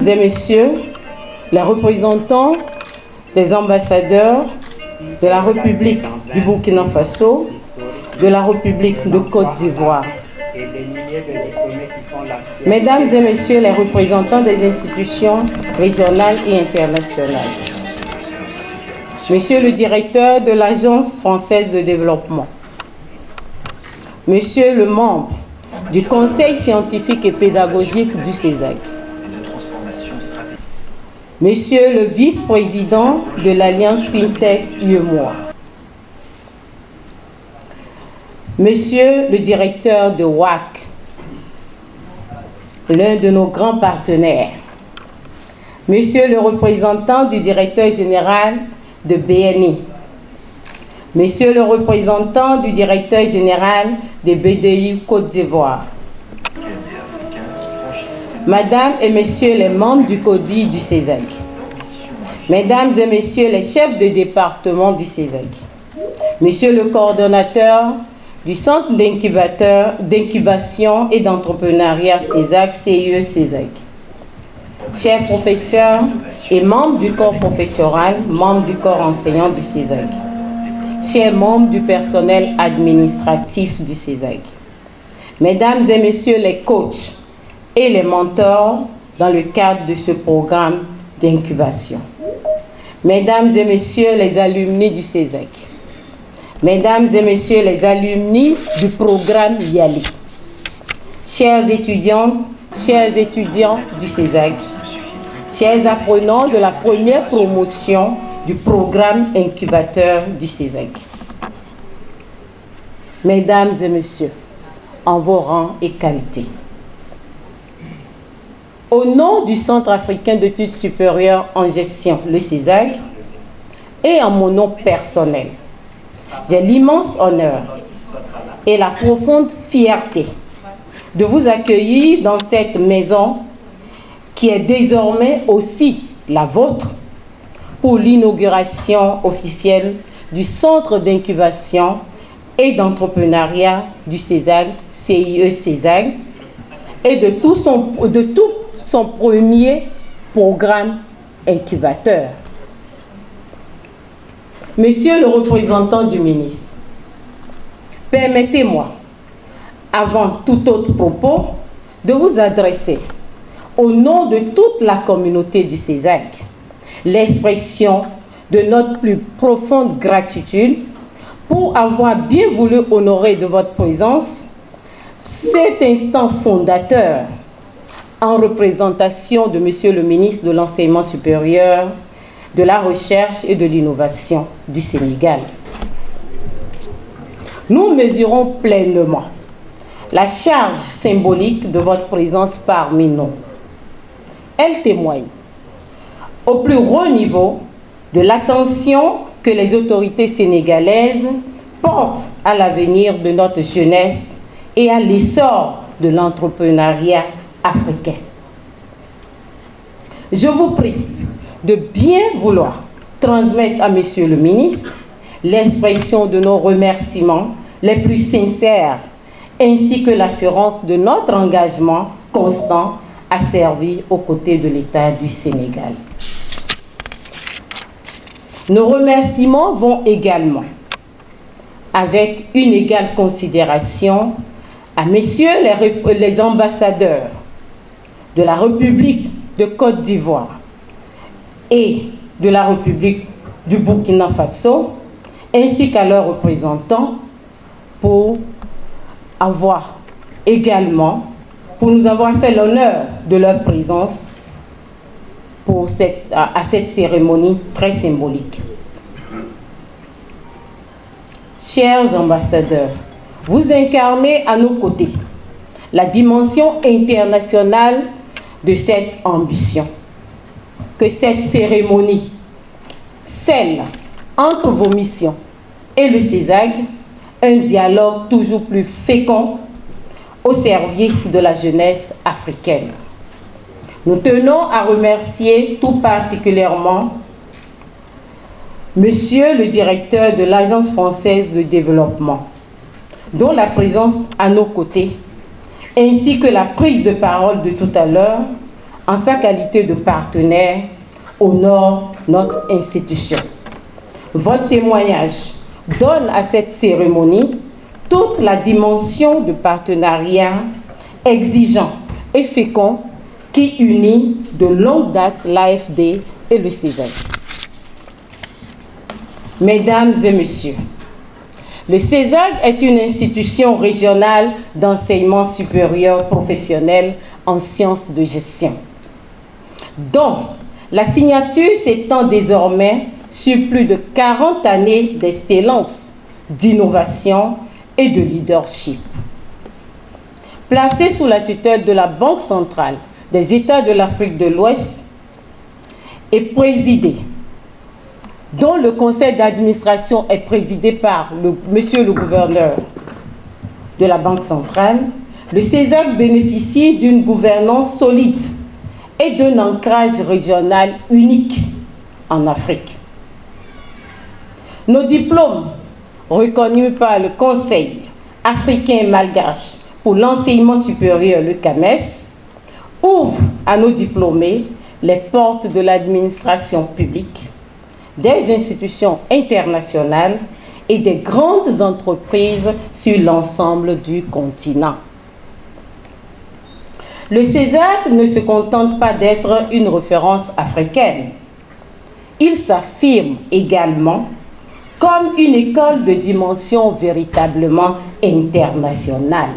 Mesdames et messieurs, les représentants des ambassadeurs de la République du Burkina Faso, de la République de Côte d'Ivoire, Mesdames et messieurs les représentants des institutions régionales et internationales, Monsieur le directeur de l'Agence française de développement, Monsieur le membre du Conseil scientifique et pédagogique du CESAC, Monsieur le vice-président de l'Alliance FinTech UEMOA, Monsieur le directeur de WAC, l'un de nos grands partenaires, Monsieur le représentant du directeur général de BNI, Monsieur le représentant du directeur général de BDI Côte d'Ivoire, Madame et Messieurs les membres du CODI du CESAC, Mesdames et Messieurs les chefs de département du CESAC, Monsieur le coordonnateur du Centre d'incubation et d'entrepreneuriat CESAC, CIE CESAC, chers professeurs et membres du corps professoral, membres du corps enseignant du CESAC, chers membres du personnel administratif du CESAC, Mesdames et Messieurs les coachs et les mentors dans le cadre de ce programme d'incubation, Mesdames et Messieurs les alumni du CESAC, Mesdames et Messieurs les alumni du programme YALI, chères étudiantes, chers étudiants du CESAC, chers apprenants de la première promotion du programme incubateur du CESAC, Mesdames et Messieurs, en vos rangs et qualités, au nom du Centre africain d'études supérieures en gestion, le CESAC, et en mon nom personnel, j'ai l'immense honneur et la profonde fierté de vous accueillir dans cette maison qui est désormais aussi la vôtre pour l'inauguration officielle du Centre d'incubation et d'entrepreneuriat du CESAC, CIE CESAC, et de tout son premier programme incubateur. Monsieur le représentant du ministre, permettez-moi, avant tout autre propos, de vous adresser, au nom de toute la communauté du CESAC, l'expression de notre plus profonde gratitude pour avoir bien voulu honorer de votre présence cet instant fondateur en représentation de Monsieur le ministre de l'Enseignement supérieur, de la Recherche et de l'Innovation du Sénégal. Nous mesurons pleinement la charge symbolique de votre présence parmi nous. Elle témoigne, au plus haut niveau de l'attention que les autorités sénégalaises portent à l'avenir de notre jeunesse et à l'essor de l'entrepreneuriat africain. Je vous prie de bien vouloir transmettre à Monsieur le ministre l'expression de nos remerciements les plus sincères ainsi que l'assurance de notre engagement constant à servir aux côtés de l'État du Sénégal. Nos remerciements vont également avec une égale considération à messieurs les ambassadeurs de la République de Côte d'Ivoire et de la République du Burkina Faso, ainsi qu'à leurs représentants pour nous avoir fait l'honneur de leur présence à cette cérémonie très symbolique. Chers ambassadeurs, vous incarnez à nos côtés la dimension internationale de cette ambition. Que cette cérémonie scelle entre vos missions et le CESAG un dialogue toujours plus fécond au service de la jeunesse africaine. Nous tenons à remercier tout particulièrement Monsieur le directeur de l'Agence française de développement, dont la présence à nos côtés, ainsi que la prise de parole de tout à l'heure, en sa qualité de partenaire, honore notre institution. Votre témoignage donne à cette cérémonie toute la dimension de partenariat exigeant et fécond qui unit de longue date l'AFD et le CESAG. Mesdames et messieurs, le CESAG est une institution régionale d'enseignement supérieur professionnel en sciences de gestion, dont la signature s'étend désormais sur plus de 40 années d'excellence, d'innovation et de leadership. Placé sous la tutelle de la Banque centrale des États de l'Afrique de l'Ouest et présidé, dont le conseil d'administration est présidé par monsieur le gouverneur de la Banque centrale, le CESAG bénéficie d'une gouvernance solide et d'un ancrage régional unique en Afrique. Nos diplômes, reconnus par le Conseil africain malgache pour l'enseignement supérieur, le CAMES, ouvrent à nos diplômés les portes de l'administration publique, des institutions internationales et des grandes entreprises sur l'ensemble du continent. Le CESAG ne se contente pas d'être une référence africaine. Il s'affirme également comme une école de dimension véritablement internationale.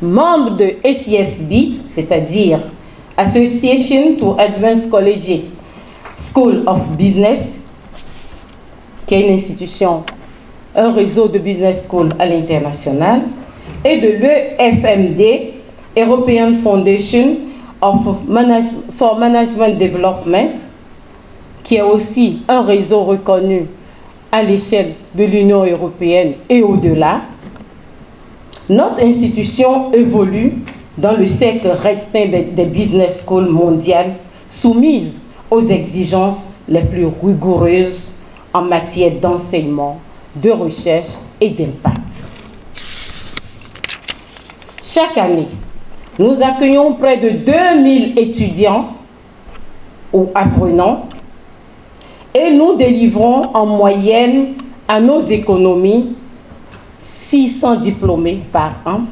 Membre de ACSB, c'est-à-dire Association to Advanced Collegiate School of Business, qui est une institution, un réseau de business school à l'international, et de l'EFMD, European Foundation for Management Development, qui est aussi un réseau reconnu à l'échelle de l'Union européenne et au-delà. Notre institution évolue dans le cercle restreint des business schools mondiales soumises aux exigences les plus rigoureuses en matière d'enseignement, de recherche et d'impact. Chaque année, nous accueillons près de 2000 étudiants ou apprenants et nous délivrons en moyenne à nos économies 600 diplômés par an.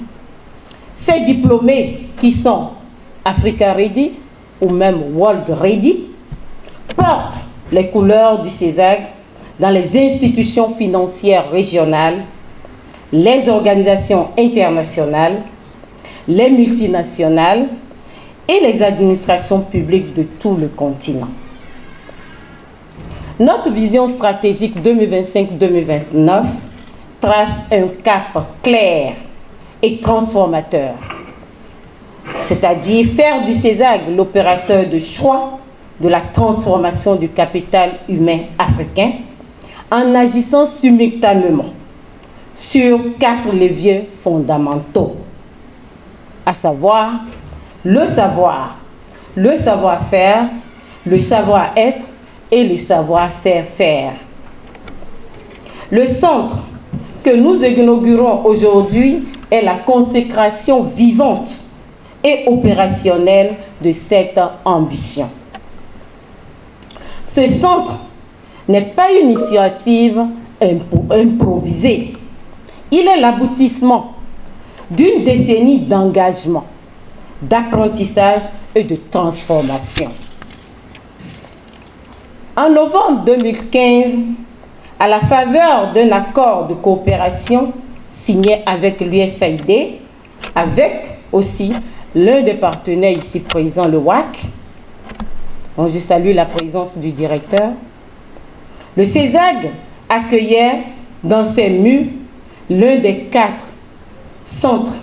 Ces diplômés qui sont Africa Ready ou même World Ready portent les couleurs du CESAG dans les institutions financières régionales, les organisations internationales, les multinationales et les administrations publiques de tout le continent. Notre vision stratégique 2025-2029 trace un cap clair et transformateur, c'est-à-dire faire du CESAG l'opérateur de choix de la transformation du capital humain africain en agissant simultanément sur 4 leviers fondamentaux, à savoir le savoir, le savoir-faire, le savoir-être et le savoir-faire faire. Le centre que nous inaugurons aujourd'hui est la consécration vivante et opérationnelle de cette ambition. Ce centre n'est pas une initiative improvisée. Il est l'aboutissement d'une décennie d'engagement, d'apprentissage et de transformation. En novembre 2015, à la faveur d'un accord de coopération signé avec l'USAID, avec aussi l'un des partenaires ici présents, le WAC, dont je salue la présence du directeur, le CESAG accueillait dans ses murs l'un des 4 centres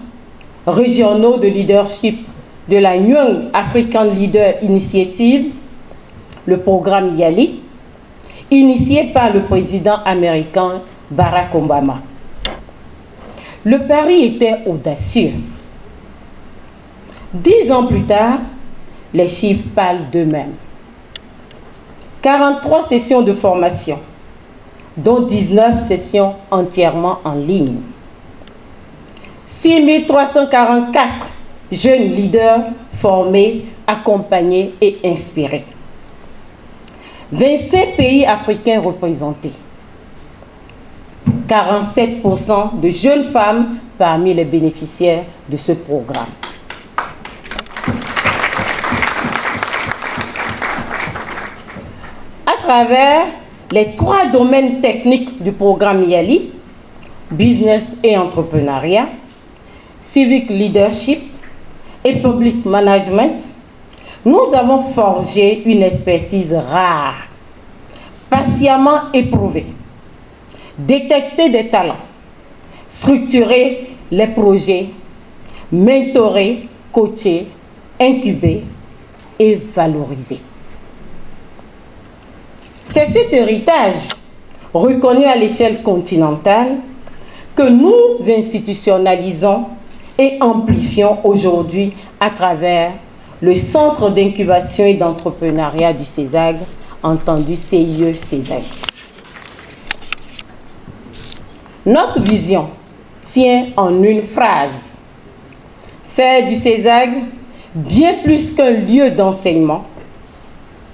régionaux de leadership de la Young African Leader Initiative, le programme YALI, initié par le président américain Barack Obama. Le pari était audacieux. 10 ans plus tard, les chiffres parlent d'eux-mêmes. 43 sessions de formation, dont 19 sessions entièrement en ligne. 6 344 jeunes leaders formés, accompagnés et inspirés. 25 pays africains représentés. 47% de jeunes femmes parmi les bénéficiaires de ce programme. À travers les 3 domaines techniques du programme YALI, business et entrepreneuriat, civic leadership et public management, nous avons forgé une expertise rare, patiemment éprouvée, détecté des talents, structuré les projets, mentoré, coaché, incubé et valorisé. C'est cet héritage reconnu à l'échelle continentale que nous institutionnalisons et amplifions aujourd'hui à travers le Centre d'incubation et d'entrepreneuriat du CESAG, entendu CIE-CESAG. Notre vision tient en une phrase: faire du CESAG bien plus qu'un lieu d'enseignement,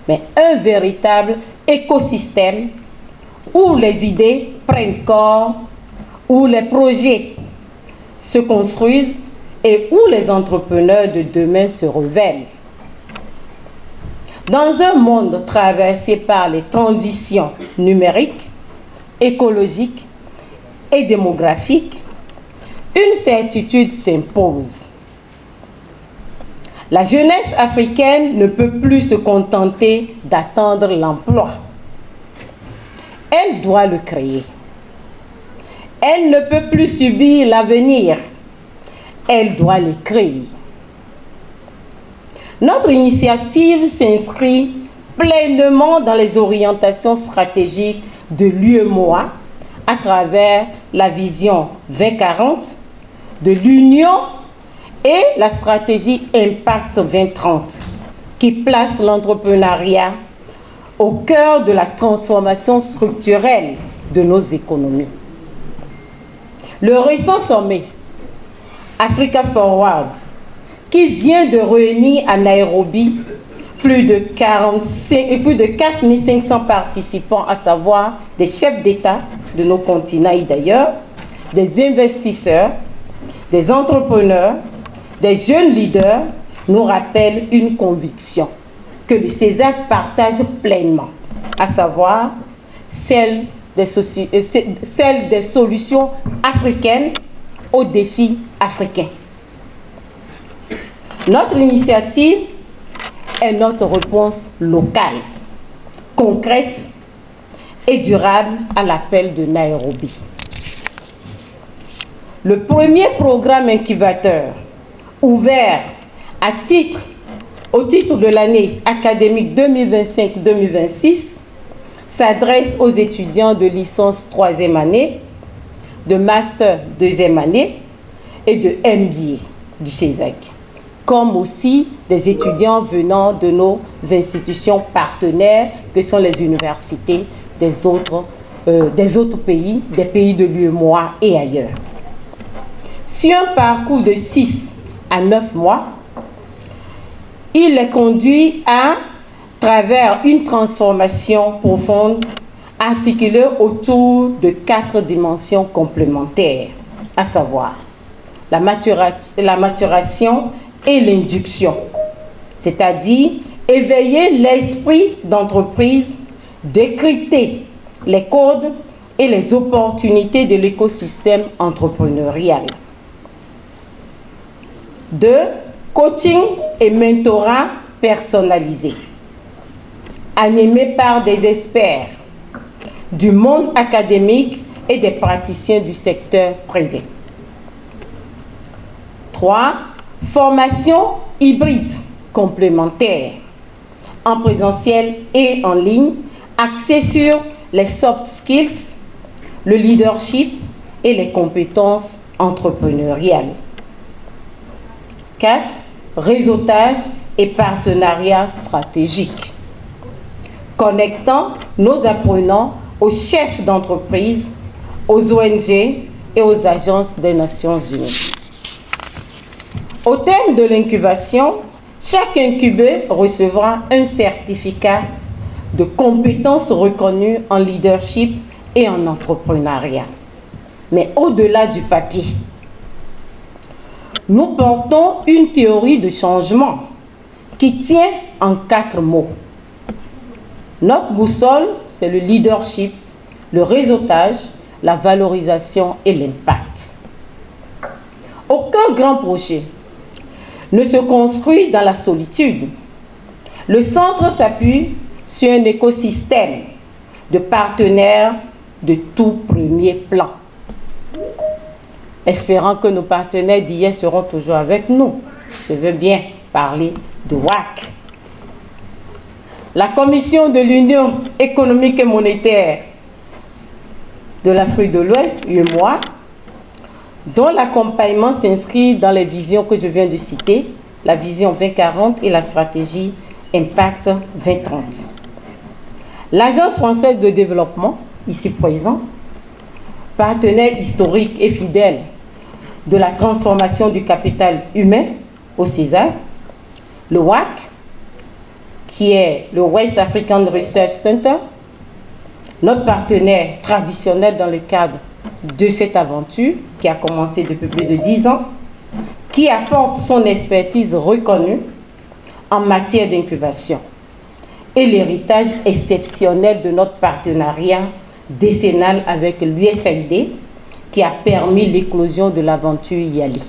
mais un véritable écosystème où les idées prennent corps, où les projets se construisent et où les entrepreneurs de demain se révèlent. Dans un monde traversé par les transitions numériques, écologiques et démographiques, une certitude s'impose. La jeunesse africaine ne peut plus se contenter d'attendre l'emploi. Elle doit le créer. Elle ne peut plus subir l'avenir. Elle doit le créer. Notre initiative s'inscrit pleinement dans les orientations stratégiques de l'UEMOA à travers la vision 2040 de l'Union et la stratégie Impact 2030 qui place l'entrepreneuriat au cœur de la transformation structurelle de nos économies. Le récent sommet Africa Forward, qui vient de réunir à Nairobi plus de 4 500 participants, à savoir des chefs d'État de nos continents et d'ailleurs, des investisseurs, des entrepreneurs, des jeunes leaders, nous rappelle une conviction que le CESAG partage pleinement, à savoir celle des solutions africaines aux défis africains. Notre initiative est notre réponse locale, concrète et durable à l'appel de Nairobi. Le premier programme incubateur ouvert à titre au titre de l'année académique 2025-2026 s'adresse aux étudiants de licence 3e année, de master 2e année et de MBA du CESAC, comme aussi des étudiants venant de nos institutions partenaires que sont les universités des autres pays, des pays de l'UEMOA et ailleurs. Sur un parcours de 6 à 9 mois, il les conduit à travers une transformation profonde articulée autour de 4 dimensions complémentaires, à savoir la maturation et l'induction, c'est-à-dire éveiller l'esprit d'entreprise, décrypter les codes et les opportunités de l'écosystème entrepreneurial. 2. Coaching et mentorat personnalisé, animé par des experts du monde académique et des praticiens du secteur privé. 3. Formation hybride complémentaire, en présentiel et en ligne, axée sur les soft skills, le leadership et les compétences entrepreneuriales. 4. Réseautage et partenariat stratégique, connectant nos apprenants aux chefs d'entreprise, aux ONG et aux agences des Nations Unies. Au terme de l'incubation, chaque incubé recevra un certificat de compétences reconnues en leadership et en entrepreneuriat. Mais au-delà du papier, nous portons une théorie de changement qui tient en 4 mots. Notre boussole, c'est le leadership, le réseautage, la valorisation et l'impact. Aucun grand projet ne se construit dans la solitude. Le centre s'appuie sur un écosystème de partenaires de tout premier plan. Espérant que nos partenaires d'hier seront toujours avec nous. Je veux bien parler de WAC. La Commission de l'Union économique et monétaire de l'Afrique de l'Ouest, UEMOA, dont l'accompagnement s'inscrit dans les visions que je viens de citer, la vision 2040 et la stratégie Impact 2030. L'Agence française de développement, ici présent, partenaire historique et fidèle de la transformation du capital humain au CESAC, le WAC, qui est le West African Research Center, notre partenaire traditionnel dans le cadre de cette aventure qui a commencé depuis plus de 10 ans, qui apporte son expertise reconnue en matière d'incubation et l'héritage exceptionnel de notre partenariat décennal avec l'USAID qui a permis l'éclosion de l'aventure YALI.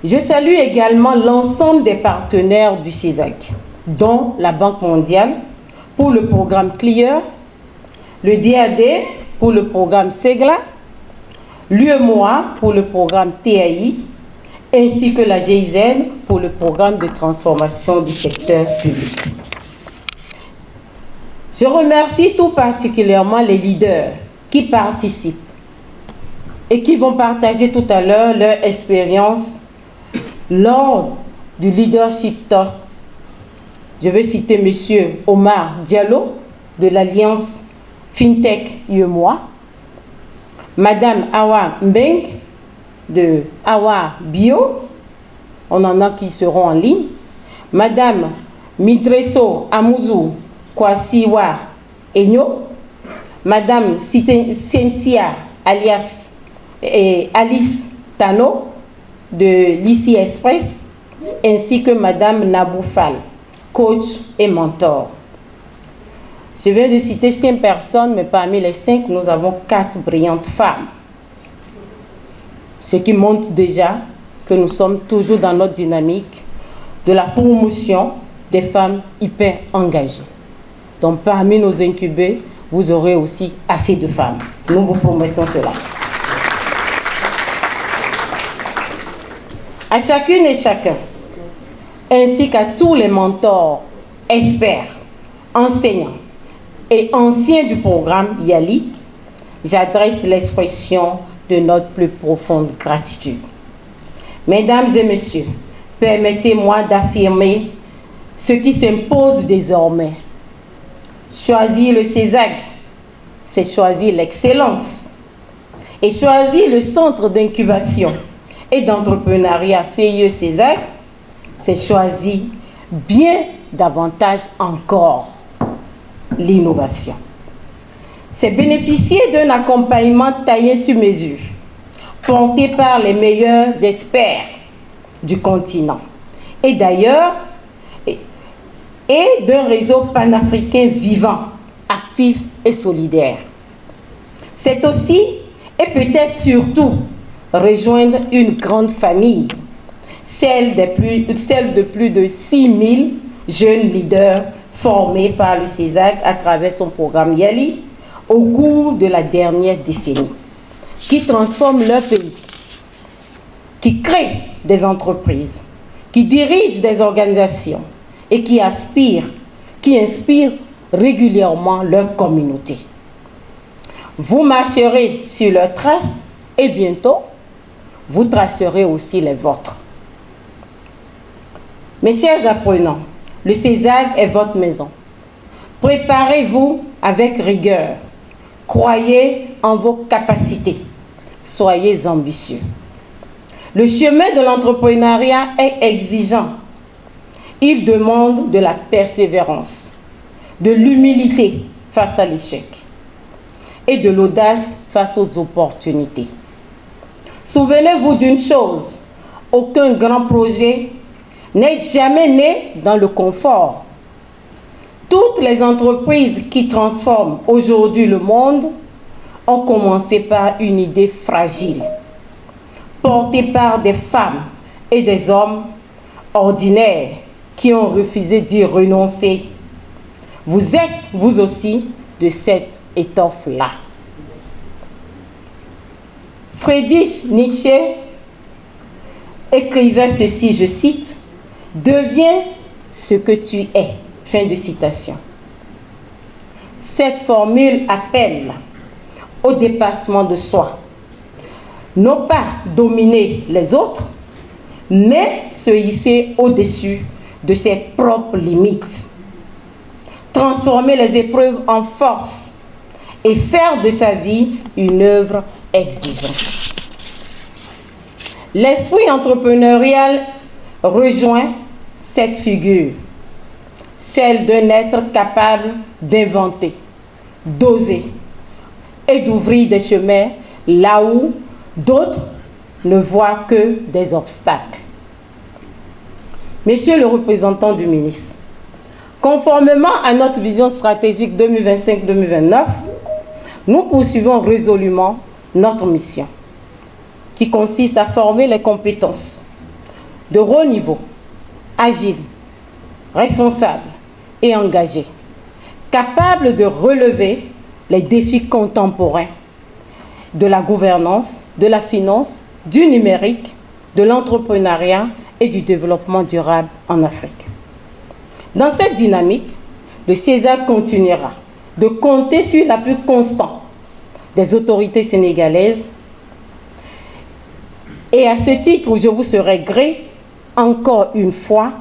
Je salue également l'ensemble des partenaires du CESAC, dont la Banque mondiale pour le programme CLIER, le DAD pour le programme SEGLA, l'UEMOA pour le programme TAI, ainsi que la GIZ pour le programme de transformation du secteur public. Je remercie tout particulièrement les leaders qui participent et qui vont partager tout à l'heure leur expérience lors du Leadership Talk. Je vais citer M. Omar Diallo de l'Alliance FinTech UEMOA, Madame Awa Mbeng de Awa Bio, on en a qui seront en ligne, Madame Midreso Amuzu Kwasiwa Enyo, Madame Cynthia alias Alice Tano de l'ICI Express, ainsi que Madame Naboufal, coach et mentor. Je viens de citer 5 personnes, mais parmi les 5, nous avons 4 brillantes femmes. Ce qui montre déjà que nous sommes toujours dans notre dynamique de la promotion des femmes hyper engagées. Donc parmi nos incubés, vous aurez aussi assez de femmes. Nous vous promettons cela. À chacune et chacun, ainsi qu'à tous les mentors, experts, enseignants et anciens du programme YALI, j'adresse l'expression de notre plus profonde gratitude. Mesdames et messieurs, permettez-moi d'affirmer ce qui s'impose désormais. Choisir le CESAG, c'est choisir l'excellence. Et choisir le centre d'incubation et d'entrepreneuriat CIE-CESAG, c'est choisir bien davantage encore l'innovation. C'est bénéficier d'un accompagnement taillé sur mesure, porté par les meilleurs experts du continent et d'ailleurs, et d'un réseau panafricain vivant, actif et solidaire. C'est aussi, et peut-être surtout, rejoindre une grande famille, celle de plus de 6000 jeunes leaders formés par le CESAG à travers son programme YALI au cours de la dernière décennie, qui transforment leur pays, qui créent des entreprises, qui dirigent des organisations et qui inspirent régulièrement leur communauté. Vous marcherez sur leurs traces et bientôt, vous tracerez aussi les vôtres. Mes chers apprenants, le CESAG est votre maison. Préparez-vous avec rigueur. Croyez en vos capacités. Soyez ambitieux. Le chemin de l'entrepreneuriat est exigeant. Il demande de la persévérance, de l'humilité face à l'échec et de l'audace face aux opportunités. Souvenez-vous d'une chose, aucun grand projet n'est jamais né dans le confort. Toutes les entreprises qui transforment aujourd'hui le monde ont commencé par une idée fragile, portée par des femmes et des hommes ordinaires qui ont refusé d'y renoncer. Vous êtes, vous aussi, de cette étoffe-là. Friedrich Nietzsche écrivait ceci, je cite, « Deviens ce que tu es ». Fin de citation. Cette formule appelle au dépassement de soi. Non pas dominer les autres, mais se hisser au-dessus de ses propres limites. Transformer les épreuves en force et faire de sa vie une œuvre exigeante. L'esprit entrepreneurial rejoint cette figure, celle d'un être capable d'inventer, d'oser et d'ouvrir des chemins là où d'autres ne voient que des obstacles. Monsieur le représentant du ministre, conformément à notre vision stratégique 2025-2029, nous poursuivons résolument notre mission, qui consiste à former les compétences de haut niveau, agiles, responsables et engagés, capables de relever les défis contemporains de la gouvernance, de la finance, du numérique, de l'entrepreneuriat et du développement durable en Afrique. Dans cette dynamique, le CESAG continuera de compter sur l'appui constant des autorités sénégalaises et à ce titre, je vous serai gré, encore une fois,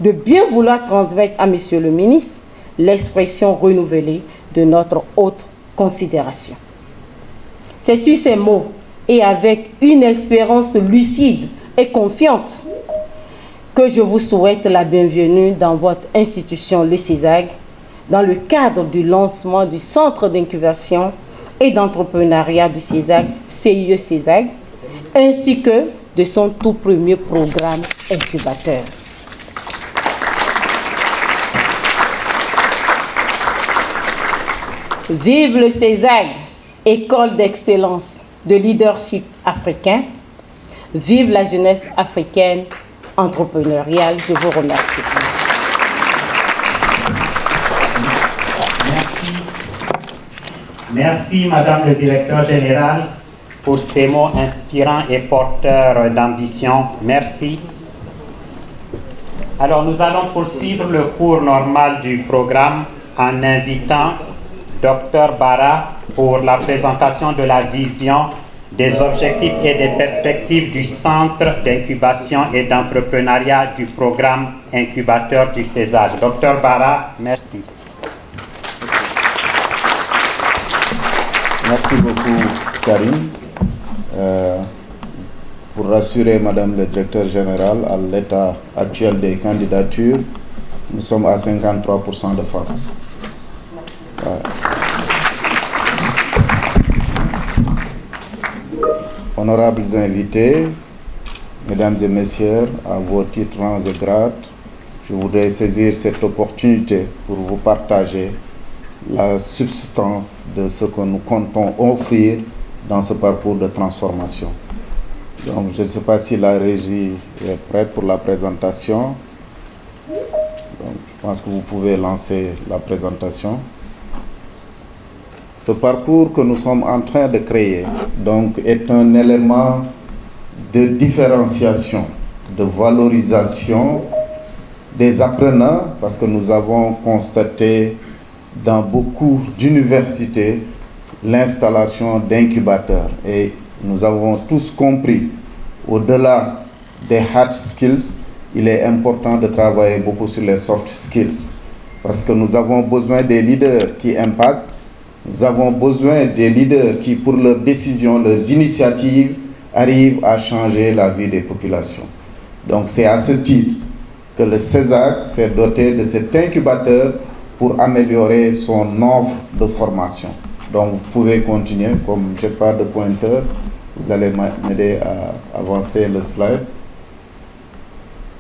de bien vouloir transmettre à Monsieur le ministre l'expression renouvelée de notre haute considération. C'est sur ces mots et avec une espérance lucide et confiante que je vous souhaite la bienvenue dans votre institution, le CESAG, dans le cadre du lancement du centre d'incubation et d'entrepreneuriat du CESAG, CIE-CESAG, ainsi que de son tout premier programme incubateur. Vive le CESAG, école d'excellence de leadership africain. Vive la jeunesse africaine entrepreneuriale. Je vous remercie. Merci, Madame le Directeur Général, pour ces mots inspirants et porteurs d'ambition. Merci. Alors, nous allons poursuivre le cours normal du programme en invitant Dr Bara pour la présentation de la vision, des objectifs et des perspectives du Centre d'incubation et d'entrepreneuriat du programme incubateur du CESAC. Dr Bara, merci. Merci beaucoup, Karim. Pour rassurer Madame le Directeur Général, à l'état actuel des candidatures, nous sommes à 53% de femmes. Honorables invités, Mesdames et Messieurs, à vos titres, rangs et grades, je voudrais saisir cette opportunité pour vous partager la substance de ce que nous comptons offrir dans ce parcours de transformation. Donc, je ne sais pas si la régie est prête pour la présentation. Donc, je pense que vous pouvez lancer la présentation. Ce parcours que nous sommes en train de créer donc, est un élément de différenciation, de valorisation des apprenants, parce que nous avons constaté dans beaucoup d'universités l'installation d'incubateurs. Et nous avons tous compris, au-delà des hard skills, il est important de travailler beaucoup sur les soft skills. Parce que nous avons besoin des leaders qui impactent, nous avons besoin des leaders qui, pour leurs décisions, leurs initiatives, arrivent à changer la vie des populations. Donc c'est à ce titre que le CESAC s'est doté de cet incubateur pour améliorer son offre de formation. Donc vous pouvez continuer, comme je n'ai pas de pointeur, vous allez m'aider à avancer le slide.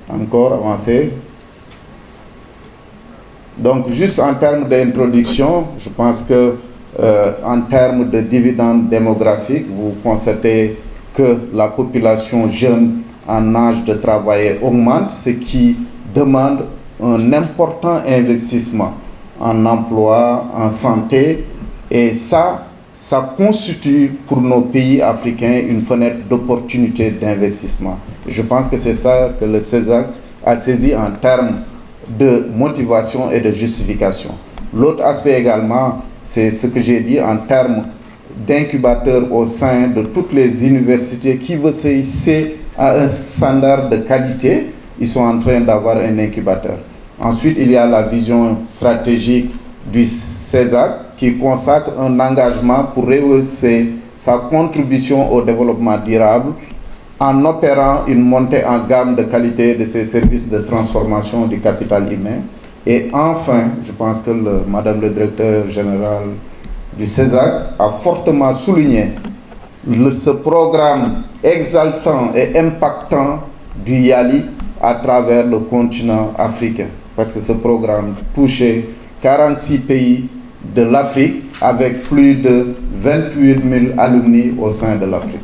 Encore avancer. Donc juste en termes d'introduction, je pense que en termes de dividendes démographiques, vous constatez que la population jeune en âge de travailler augmente, ce qui demande un important investissement en emploi, en santé, et ça constitue pour nos pays africains une fenêtre d'opportunité d'investissement. Je pense que c'est ça que le CESAC a saisi en termes de motivation et de justification. L'autre aspect également, c'est ce que j'ai dit en termes d'incubateurs au sein de toutes les universités qui veulent se hisser à un standard de qualité. Ils sont en train d'avoir un incubateur. Ensuite, il y a la vision stratégique du CESAC qui consacre un engagement pour rehausser sa contribution au développement durable en opérant une montée en gamme de qualité de ses services de transformation du capital humain. Et enfin, je pense que Madame le Directeur Général du CESAC a fortement souligné ce programme exaltant et impactant du YALI à travers le continent africain. Parce que ce programme touchait 46 pays de l'Afrique avec plus de 28 000 alumni au sein de l'Afrique.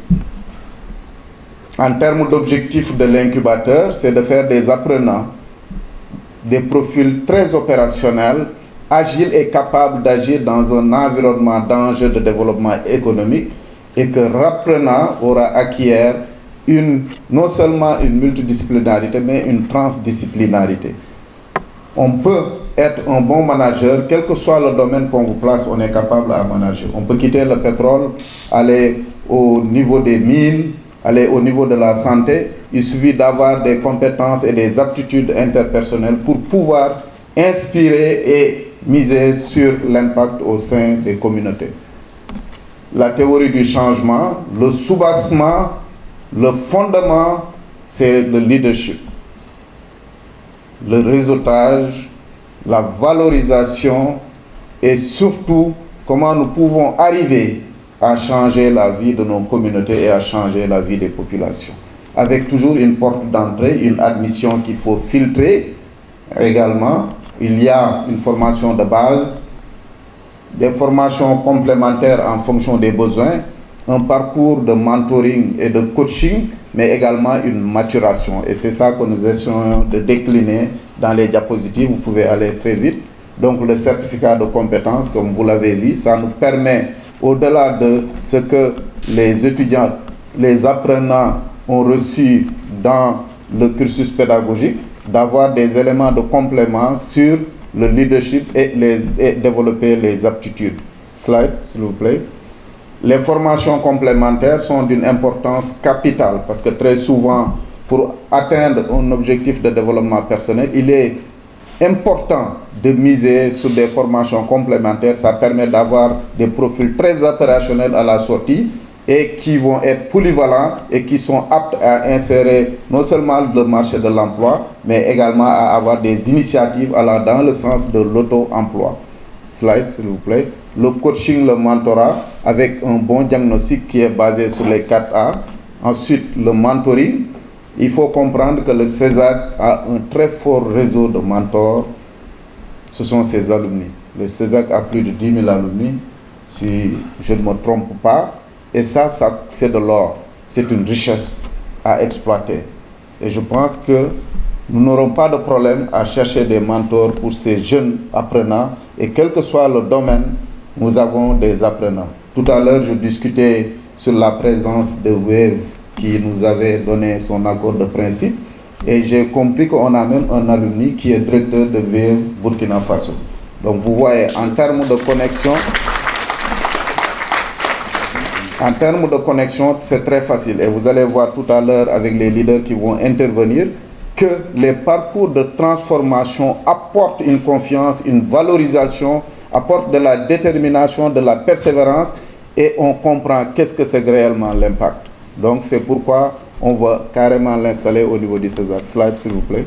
En termes d'objectifs de l'incubateur, c'est de faire des apprenants des profils très opérationnels, agiles et capables d'agir dans un environnement d'enjeux de développement économique et que l'apprenant aura acquis non seulement une multidisciplinarité, mais une transdisciplinarité. On peut être un bon manager, quel que soit le domaine qu'on vous place, on est capable à manager. On peut quitter le pétrole, aller au niveau des mines, aller au niveau de la santé. Il suffit d'avoir des compétences et des aptitudes interpersonnelles pour pouvoir inspirer et miser sur l'impact au sein des communautés. La théorie du changement, le soubassement, le fondement, c'est le leadership. Le réseautage, la valorisation et surtout comment nous pouvons arriver à changer la vie de nos communautés et à changer la vie des populations. Avec toujours une porte d'entrée, une admission qu'il faut filtrer. Également, il y a une formation de base, des formations complémentaires en fonction des besoins, un parcours de mentoring et de coaching, mais également une maturation. Et c'est ça que nous essayons de décliner dans les diapositives. Vous pouvez aller très vite. Donc le certificat de compétence, comme vous l'avez vu, ça nous permet, au-delà de ce que les étudiants, les apprenants ont reçu dans le cursus pédagogique, d'avoir des éléments de complément sur le leadership et développer les aptitudes. Slide, s'il vous plaît. Les formations complémentaires sont d'une importance capitale parce que très souvent, pour atteindre un objectif de développement personnel, il est important de miser sur des formations complémentaires. Ça permet d'avoir des profils très opérationnels à la sortie et qui vont être polyvalents et qui sont aptes à insérer non seulement le marché de l'emploi, mais également à avoir des initiatives allant dans le sens de l'auto-emploi. Slide, s'il vous plaît. Le coaching, le mentorat, avec un bon diagnostic qui est basé sur les 4A. Ensuite, le mentoring. Il faut comprendre que le CESAC a un très fort réseau de mentors. Ce sont ses alumni. Le CESAC a plus de 10 000 alumni, si je ne me trompe pas. Et ça c'est de l'or. C'est une richesse à exploiter. Et je pense que nous n'aurons pas de problème à chercher des mentors pour ces jeunes apprenants. Et quel que soit le domaine, nous avons des apprenants. Tout à l'heure, je discutais sur la présence de Wave qui nous avait donné son accord de principe. Et j'ai compris qu'on a même un alumni qui est directeur de Wave Burkina Faso. Donc vous voyez, en termes de connexion, c'est très facile. Et vous allez voir tout à l'heure avec les leaders qui vont intervenir que les parcours de transformation apportent une confiance, une valorisation, apportent de la détermination, de la persévérance et on comprend qu'est-ce que c'est réellement l'impact. Donc c'est pourquoi on va carrément l'installer au niveau du CESAC. Slide, s'il vous plaît.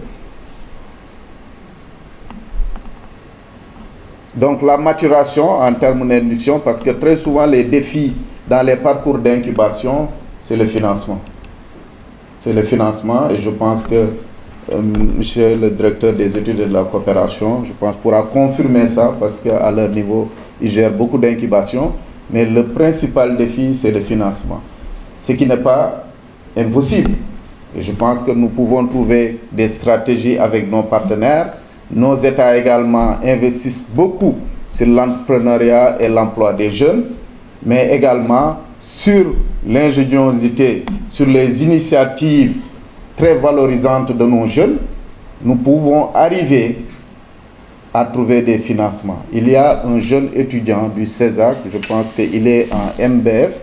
Donc la maturation en termes d'induction, parce que très souvent les défis dans les parcours d'incubation, c'est le financement. C'est le financement et je pense que monsieur le directeur des études et de la coopération, je pense, pourra confirmer ça parce qu'à leur niveau, ils gèrent beaucoup d'incubation. Mais le principal défi, c'est le financement. Ce qui n'est pas impossible. Et je pense que nous pouvons trouver des stratégies avec nos partenaires. Nos États également investissent beaucoup sur l'entrepreneuriat et l'emploi des jeunes, mais également sur l'ingéniosité, sur les initiatives très valorisantes de nos jeunes. Nous pouvons arriver à trouver des financements. Il y a un jeune étudiant du CESAC, je pense qu'il est en MBF.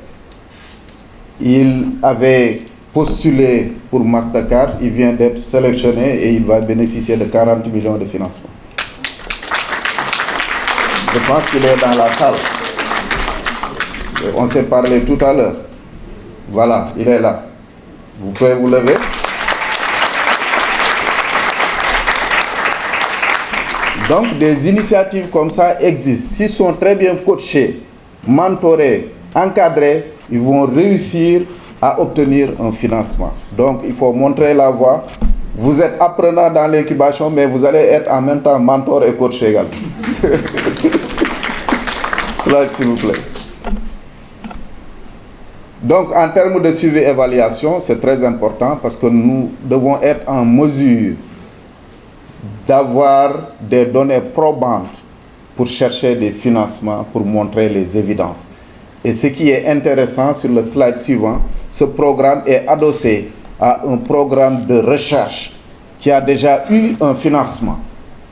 Il avait postulé pour Mastercard, il vient d'être sélectionné et il va bénéficier de 40 millions de financement. Je pense qu'il est dans la salle. On s'est parlé tout à l'heure. Voilà, il est là. Vous pouvez vous lever. Donc, des initiatives comme ça existent. S'ils sont très bien coachés, mentorés, encadrés, ils vont réussir à obtenir un financement. Donc, il faut montrer la voie. Vous êtes apprenant dans l'incubation, mais vous allez être en même temps mentor et coach également. Slide, s'il vous plaît. Donc, en termes de suivi-évaluation, c'est très important parce que nous devons être en mesure d'avoir des données probantes pour chercher des financements, pour montrer les évidences. Et ce qui est intéressant sur le slide suivant, ce programme est adossé à un programme de recherche qui a déjà eu un financement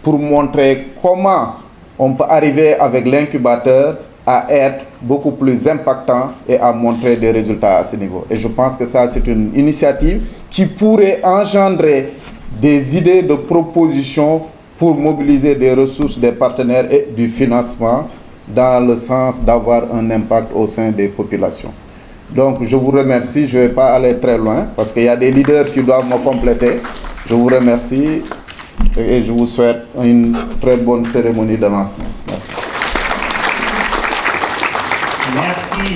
pour montrer comment on peut arriver avec l'incubateur à être beaucoup plus impactant et à montrer des résultats à ce niveau. Et je pense que ça, c'est une initiative qui pourrait engendrer des idées de propositions pour mobiliser des ressources des partenaires et du financement dans le sens d'avoir un impact au sein des populations. Donc, je vous remercie. Je ne vais pas aller très loin parce qu'il y a des leaders qui doivent me compléter. Je vous remercie et je vous souhaite une très bonne cérémonie de lancement. Merci.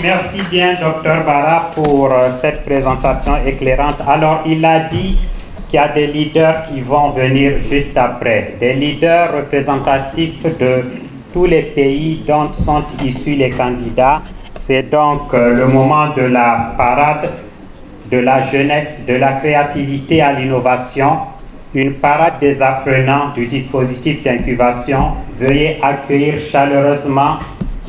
Merci bien, Dr Bara, pour cette présentation éclairante. Alors, il a dit qu'il y a des leaders qui vont venir juste après, des leaders représentatifs de tous les pays dont sont issus les candidats. C'est donc le moment de la parade de la jeunesse, de la créativité à l'innovation, une parade des apprenants du dispositif d'incubation. Veuillez accueillir chaleureusement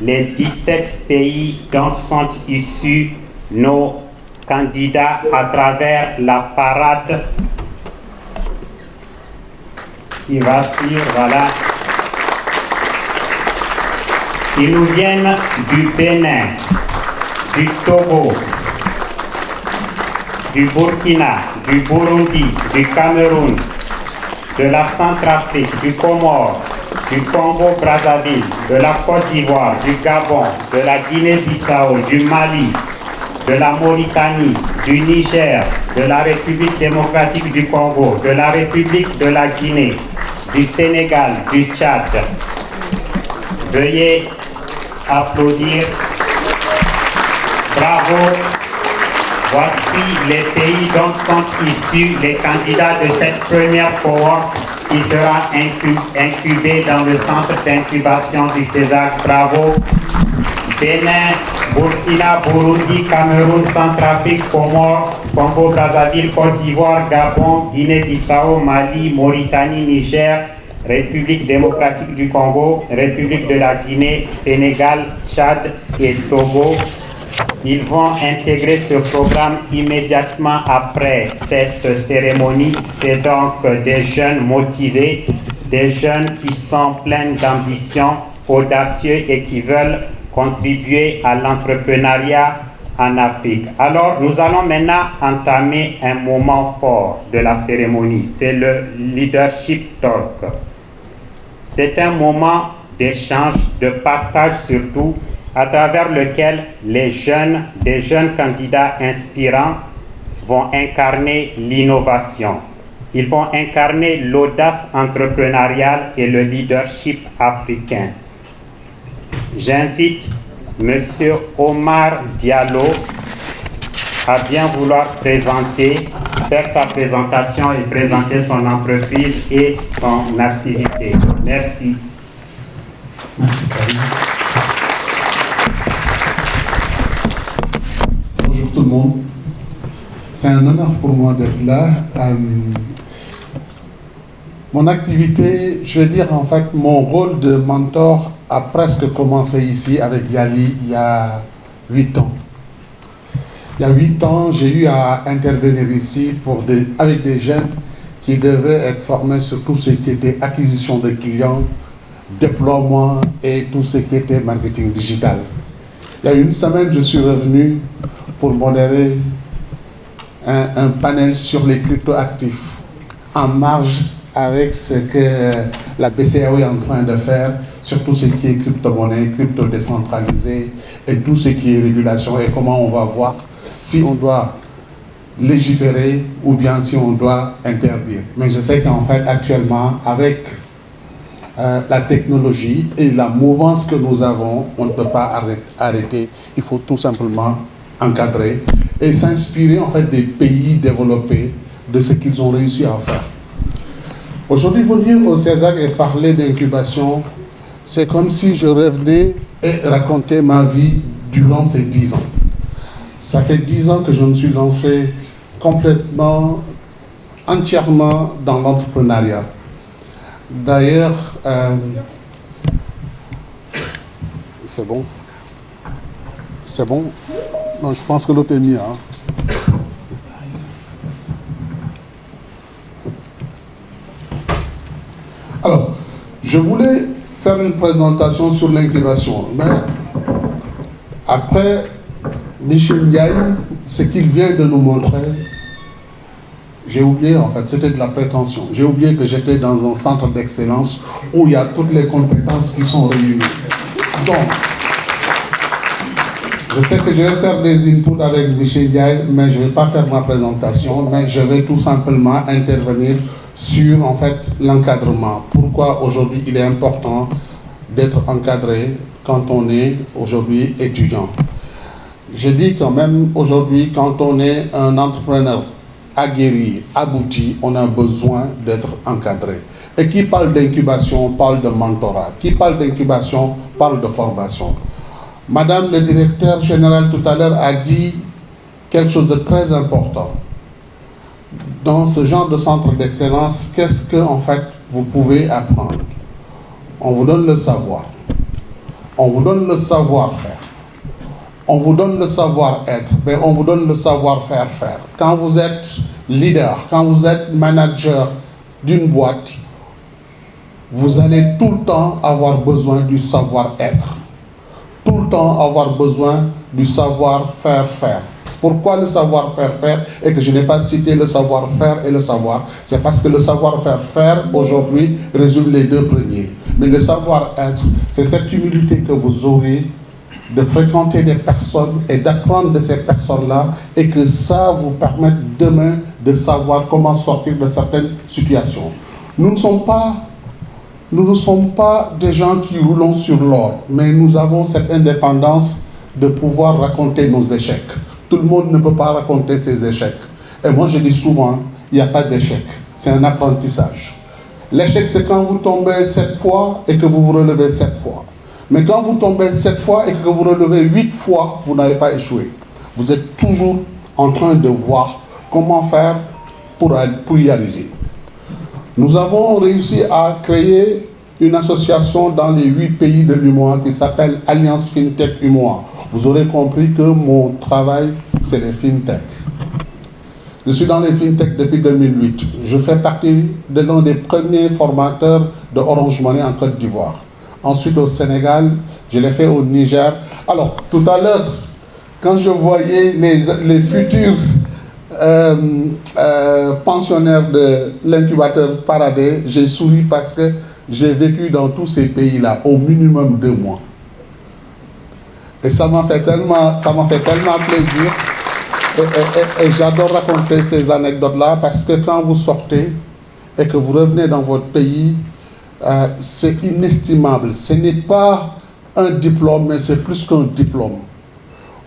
les 17 pays dont sont issus nos candidats à travers la parade qui va suivre, voilà. Ils nous viennent du Bénin, du Togo, du Burkina, du Burundi, du Cameroun, de la Centrafrique, du Comore, du Congo-Brazzaville, de la Côte d'Ivoire, du Gabon, de la Guinée-Bissau, du Mali, de la Mauritanie, du Niger, de la République démocratique du Congo, de la République de la Guinée, du Sénégal, du Tchad. Veuillez applaudir. Bravo. Voici les pays dont sont issus les candidats de cette première cohorte qui sera incubée dans le centre d'incubation du CESAC. Bravo. Bénin, Burkina, Burundi, Cameroun, Centrafrique, Comores, Congo-Brazzaville, Côte d'Ivoire, Gabon, Guinée-Bissau, Mali, Mauritanie, Niger, République démocratique du Congo, République de la Guinée, Sénégal, Tchad et Togo. Ils vont intégrer ce programme immédiatement après cette cérémonie. C'est donc des jeunes motivés, des jeunes qui sont pleins d'ambition, audacieux et qui veulent contribuer à l'entrepreneuriat en Afrique. Alors, nous allons maintenant entamer un moment fort de la cérémonie. C'est le Leadership Talk. C'est un moment d'échange, de partage surtout, à travers lequel des jeunes candidats inspirants vont incarner l'innovation. Ils vont incarner l'audace entrepreneuriale et le leadership africain. J'invite M. Omar Diallo à bien vouloir faire sa présentation et présenter son entreprise et son activité. Merci. Merci, Karim. Bonjour tout le monde. C'est un honneur pour moi d'être là. Mon activité, je vais dire en fait, mon rôle de mentor a presque commencé ici avec Yali il y a 8 ans. Il y a 8 ans, j'ai eu à intervenir ici avec des jeunes qui devaient être formés sur tout ce qui était acquisition de clients, déploiement et tout ce qui était marketing digital. Il y a une semaine, je suis revenu pour modérer un panel sur les cryptoactifs en marge avec ce que la BCAO est en train de faire sur tout ce qui est crypto-monnaie, crypto-décentralisé et tout ce qui est régulation et comment on va voir si on doit légiférer ou bien si on doit interdire. Mais je sais qu'en fait, actuellement, avec la technologie et la mouvance que nous avons, on ne peut pas arrêter. Il faut tout simplement encadrer et s'inspirer en fait des pays développés de ce qu'ils ont réussi à faire. Aujourd'hui, venir au CESAC et parler d'incubation, c'est comme si je revenais et racontais ma vie durant ces 10 ans. Ça fait 10 ans que je me suis lancé complètement, entièrement dans l'entrepreneuriat. D'ailleurs, c'est bon? C'est bon? Non, je pense que l'autre est mieux. Alors, je voulais faire une présentation sur l'incubation, mais après Michel Ndiaye, ce qu'il vient de nous montrer, j'ai oublié en fait, c'était de la prétention. J'ai oublié que j'étais dans un centre d'excellence où il y a toutes les compétences qui sont réunies. Donc, je sais que je vais faire des inputs avec Michel Ndiaye, mais je ne vais pas faire ma présentation, mais je vais tout simplement intervenir sur en fait l'encadrement. Pourquoi aujourd'hui il est important d'être encadré quand on est aujourd'hui étudiant. Je dis quand même aujourd'hui quand on est un entrepreneur aguerri, abouti, on a besoin d'être encadré. Et qui parle d'incubation parle de mentorat. Qui parle d'incubation parle de formation. Madame le directeur général tout à l'heure a dit quelque chose de très important. Dans ce genre de centre d'excellence, qu'est-ce que en fait vous pouvez apprendre? On vous donne le savoir. On vous donne le savoir-faire. On vous donne le savoir-être, mais on vous donne le savoir-faire faire. Quand vous êtes leader, quand vous êtes manager d'une boîte, vous allez tout le temps avoir besoin du savoir-être. Tout le temps avoir besoin du savoir-faire faire. Pourquoi le savoir-faire faire et que je n'ai pas cité le savoir-faire et le savoir? C'est parce que le savoir-faire faire aujourd'hui résume les deux premiers. Mais le savoir-être, c'est cette humilité que vous aurez de fréquenter des personnes et d'apprendre de ces personnes-là et que ça vous permette demain de savoir comment sortir de certaines situations. Nous ne sommes pas des gens qui roulons sur l'or, mais nous avons cette indépendance de pouvoir raconter nos échecs. Tout le monde ne peut pas raconter ses échecs. Et moi, je dis souvent, il n'y a pas d'échec. C'est un apprentissage. L'échec, c'est quand vous tombez 7 fois et que vous vous relevez 7 fois. Mais quand vous tombez 7 fois et que vous relevez 8 fois, vous n'avez pas échoué. Vous êtes toujours en train de voir comment faire pour y arriver. Nous avons réussi à créer une association dans les 8 pays de l'UMOA qui s'appelle Alliance FinTech UMOA. Vous aurez compris que mon travail, c'est les FinTech. Je suis dans les FinTech depuis 2008. Je fais partie de l'un des premiers formateurs de Orange Money en Côte d'Ivoire. Ensuite au Sénégal, je l'ai fait au Niger. Alors, tout à l'heure, quand je voyais les futurs pensionnaires de l'incubateur Paradis, j'ai souri parce que j'ai vécu dans tous ces pays-là au minimum 2 mois. Et ça m'a fait tellement plaisir. Et j'adore raconter ces anecdotes-là parce que quand vous sortez et que vous revenez dans votre pays, c'est inestimable. Ce n'est pas un diplôme, mais c'est plus qu'un diplôme.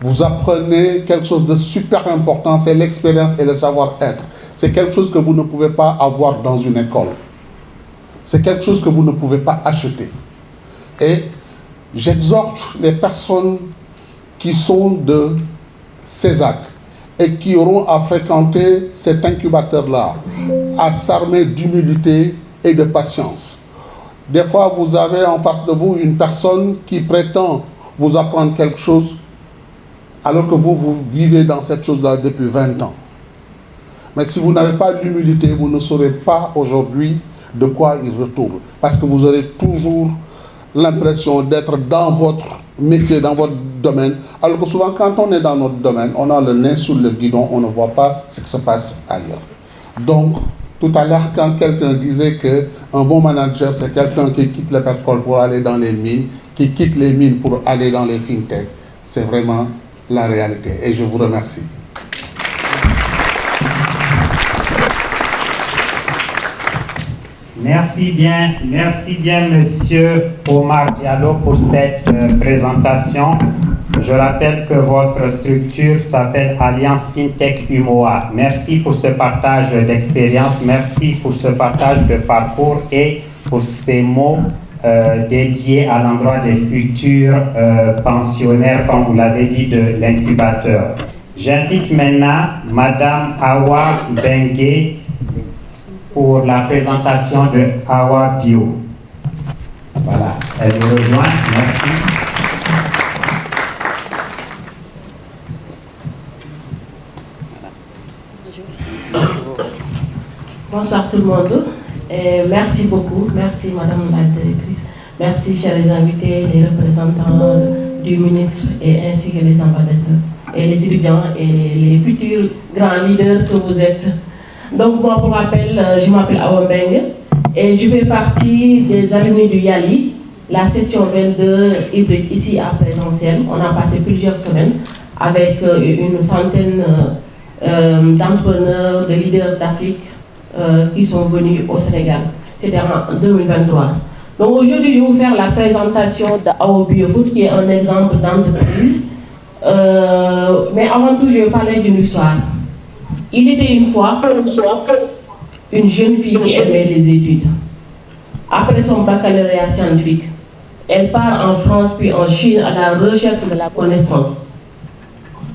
Vous apprenez quelque chose de super important, c'est l'expérience et le savoir-être. C'est quelque chose que vous ne pouvez pas avoir dans une école. C'est quelque chose que vous ne pouvez pas acheter. Et j'exhorte les personnes qui sont de CESAC et qui auront à fréquenter cet incubateur-là, à s'armer d'humilité et de patience. Des fois, vous avez en face de vous une personne qui prétend vous apprendre quelque chose alors que vous vivez dans cette chose-là depuis 20 ans. Mais si vous n'avez pas l'humilité, vous ne saurez pas aujourd'hui de quoi il retourne. Parce que vous aurez toujours l'impression d'être dans votre métier, dans votre domaine. Alors que souvent, quand on est dans notre domaine, on a le nez sous le guidon, on ne voit pas ce qui se passe ailleurs. Donc, tout à l'heure, quand quelqu'un disait qu'un bon manager, c'est quelqu'un qui quitte le pétrole pour aller dans les mines, qui quitte les mines pour aller dans les fintech, c'est vraiment la réalité. Et je vous remercie. Merci bien, Monsieur Omar Diallo, pour cette présentation. Je rappelle que votre structure s'appelle Alliance FinTech UMOA. Merci pour ce partage d'expérience, merci pour ce partage de parcours et pour ces mots dédiés à l'endroit des futurs pensionnaires, comme vous l'avez dit, de l'incubateur. J'invite maintenant Madame Awa Bengue pour la présentation de Awa Bio. Voilà, elle nous rejoint. Merci. Bonsoir tout le monde. Et merci beaucoup. Merci Madame la Directrice. Merci chers invités, les représentants du ministre et ainsi que les ambassadeurs et les étudiants et les futurs grands leaders que vous êtes. Donc moi pour rappel, je m'appelle Awa Bengue et je fais partie des alumni du YALI, la session 22 hybride ici à présentiel. On a passé plusieurs semaines avec une centaine d'entrepreneurs, de leaders d'Afrique qui sont venus au Sénégal. C'était en 2023. Donc aujourd'hui, je vais vous faire la présentation d'Awa Biofood, qui est un exemple d'entreprise. Mais avant tout, je vais parler d'une histoire. Il était une fois une jeune fille qui aimait les études. Après son baccalauréat scientifique, elle part en France puis en Chine à la recherche de la connaissance.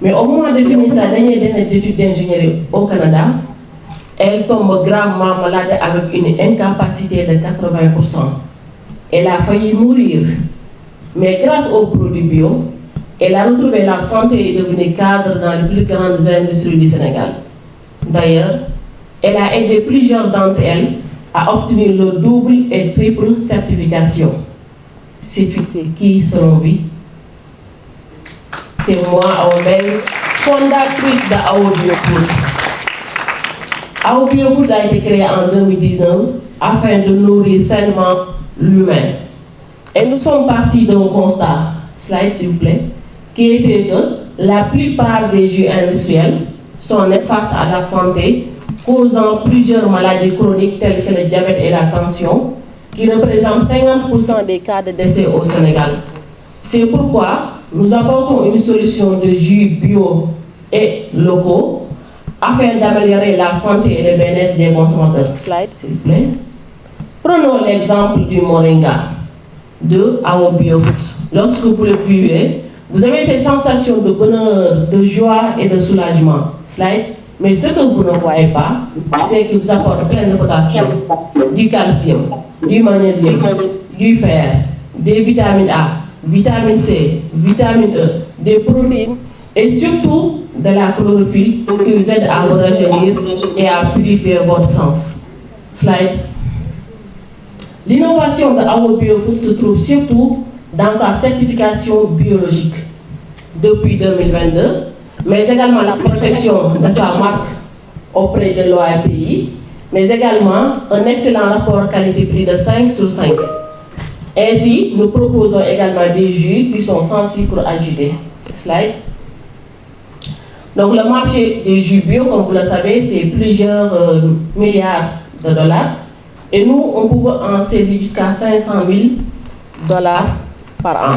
Mais au moment de finir sa dernière année d'études d'ingénierie au Canada, elle tombe gravement malade avec une incapacité de 80%. Elle a failli mourir. Mais grâce aux produits bio, elle a retrouvé la santé et est devenue cadre dans les plus grandes industries du Sénégal. D'ailleurs, elle a aidé plusieurs d'entre elles à obtenir le double et triple certification. C'est qui selon lui? C'est moi, Aomeng, fondatrice d'AO Biofood. AO Biofood a été créé en 2019 afin de nourrir sainement l'humain. Et nous sommes partis d'un constat, slide s'il vous plaît, qui était que la plupart des jus industriels sont néfastes à la santé, causant plusieurs maladies chroniques telles que le diabète et la tension, qui représentent 50% des cas de décès au Sénégal. C'est pourquoi nous apportons une solution de jus bio et locaux afin d'améliorer la santé et le bien-être des consommateurs. Slide, s'il vous plaît. Prenons l'exemple du moringa de AO Biofood. Lorsque vous le buvez, vous avez cette sensation de bonheur, de joie et de soulagement. Slide. Mais ce que vous ne voyez pas, c'est qu'il vous apporte plein de potassium, du calcium, du magnésium, du fer, des vitamines A, vitamine C, vitamine E, des protéines et surtout de la chlorophylle qui vous aide à vous rajeunir et à purifier votre sens. Slide. L'innovation de AO Biofood se trouve surtout dans sa certification biologique depuis 2022, mais également la protection de sa marque auprès de l'OAPI, mais également un excellent rapport qualité-prix de 5 sur 5. Ainsi, nous proposons également des jus qui sont sans sucre ajouté. Slide. Donc le marché des jus bio, comme vous le savez, c'est plusieurs milliards de dollars. Et nous, on peut en saisir jusqu'à 500 000 $ par an.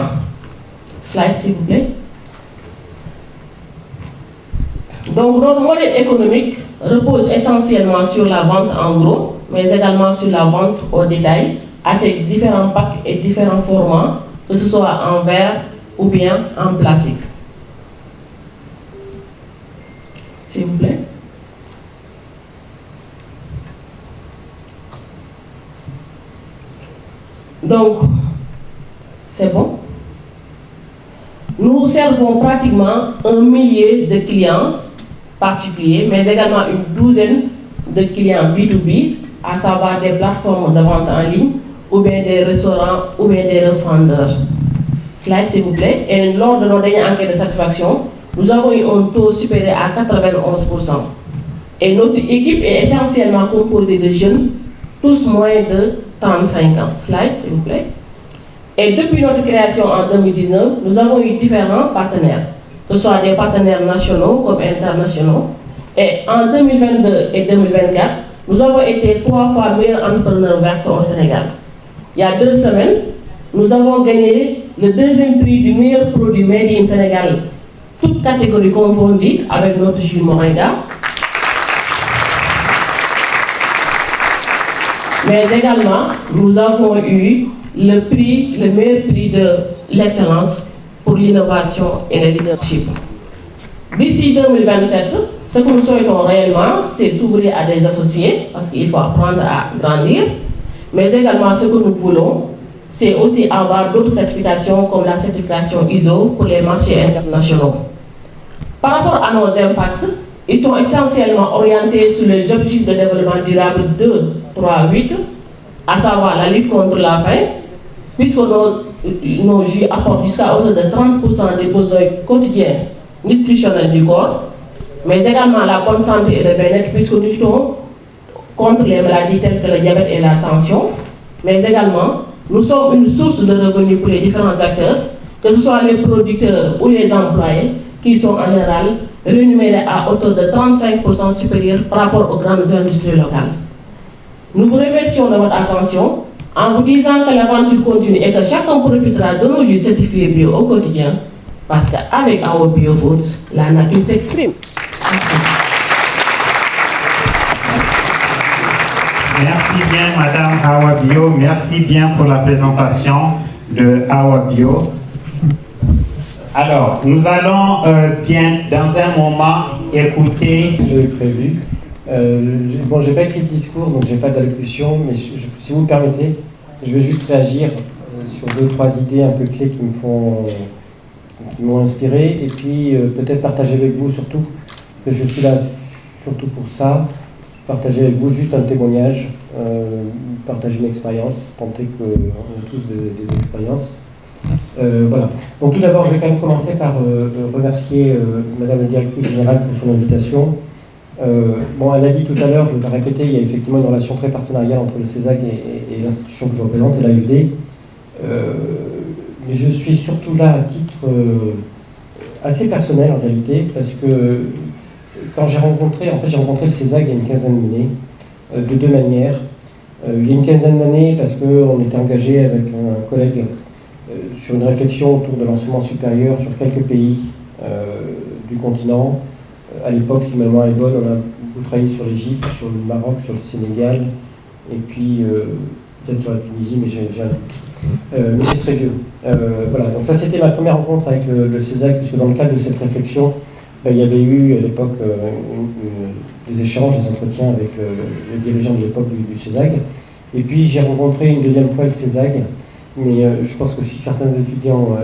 Slide, s'il vous plaît. Donc notre modèle économique repose essentiellement sur la vente en gros, mais également sur la vente au détail, avec différents packs et différents formats, que ce soit en verre ou bien en plastique. S'il vous plaît. Donc, c'est bon. Nous servons pratiquement 1 millier de clients particuliers, mais également une douzaine de clients B2B, à savoir des plateformes de vente en ligne, ou bien des restaurants, ou bien des revendeurs. Slide, s'il vous plaît. Et lors de nos dernières enquêtes de satisfaction, nous avons eu un taux supérieur à 91%. Et notre équipe est essentiellement composée de jeunes, tous moins de 35 ans. Slide, s'il vous plaît. Et depuis notre création en 2019, nous avons eu différents partenaires, que ce soit des partenaires nationaux comme internationaux. Et en 2022 et 2024, nous avons été 3 fois meilleurs entrepreneurs verts au Sénégal. Il y a 2 semaines, nous avons gagné le 2e prix du meilleur produit Made in Sénégal, toutes catégories confondues, avec notre jus moringa. Mais également, nous avons eu le meilleur prix de l'excellence pour l'innovation et le leadership. D'ici 2027, ce que nous souhaitons réellement, c'est s'ouvrir à des associés, parce qu'il faut apprendre à grandir. Mais également, ce que nous voulons, c'est aussi avoir d'autres certifications, comme la certification ISO pour les marchés internationaux. Par rapport à nos impacts, ils sont essentiellement orientés sur les objectifs de développement durable 2, 3, 8, à savoir la lutte contre la faim, puisque nos jus apportent jusqu'à hauteur de 30% des besoins quotidiens nutritionnels du corps, mais également la bonne santé et le bien-être, puisque nous luttons contre les maladies telles que le diabète et la tension, mais également nous sommes une source de revenus pour les différents acteurs, que ce soit les producteurs ou les employés, qui sont en général rémunérés à hauteur de 35% supérieur par rapport aux grandes industries locales. Nous vous remercions de votre attention en vous disant que l'aventure continue et que chacun profitera de nos jus certifiés bio au quotidien, parce qu'avec AO Biofood, la nature s'exprime. Merci bien, Madame Awa Bio. Merci bien pour la présentation de Awa Bio. Alors, nous allons bien, dans un moment, écouter... prévu. Bon, j'ai pas écrit de discours, donc j'ai pas d'allocution, mais si vous me permettez, je vais juste réagir sur 2-3 idées un peu clés qui m'ont inspiré, et puis peut-être partager avec vous surtout que je suis là surtout pour ça, partager avec vous juste un témoignage, partager une expérience, tenter qu'on ait tous des expériences. Voilà. Donc tout d'abord, je vais quand même commencer par remercier Madame la Directrice Générale pour son invitation. Bon, elle a dit tout à l'heure, je vais pas répéter, il y a effectivement une relation très partenariale entre le CESAC et l'institution que je représente, et l'AFD. Mais je suis surtout là à titre assez personnel en réalité, parce que quand j'ai rencontré le CESAC il y a une quinzaine d'années, de deux manières. Il y a une quinzaine d'années parce qu'on était engagé avec un collègue sur une réflexion autour de l'enseignement supérieur sur quelques pays du continent. À l'époque, si ma mémoire est bonne, on a beaucoup travaillé sur l'Égypte, sur le Maroc, sur le Sénégal, et puis peut-être sur la Tunisie, mais j'ai un doute. Mais c'est très vieux. Voilà, donc ça c'était ma première rencontre avec le CESAC, puisque dans le cadre de cette réflexion, il y avait eu à l'époque des échanges, des entretiens avec le dirigeant de l'époque du CESAC. Et puis j'ai rencontré une deuxième fois le CESAC, mais je pense que si certains étudiants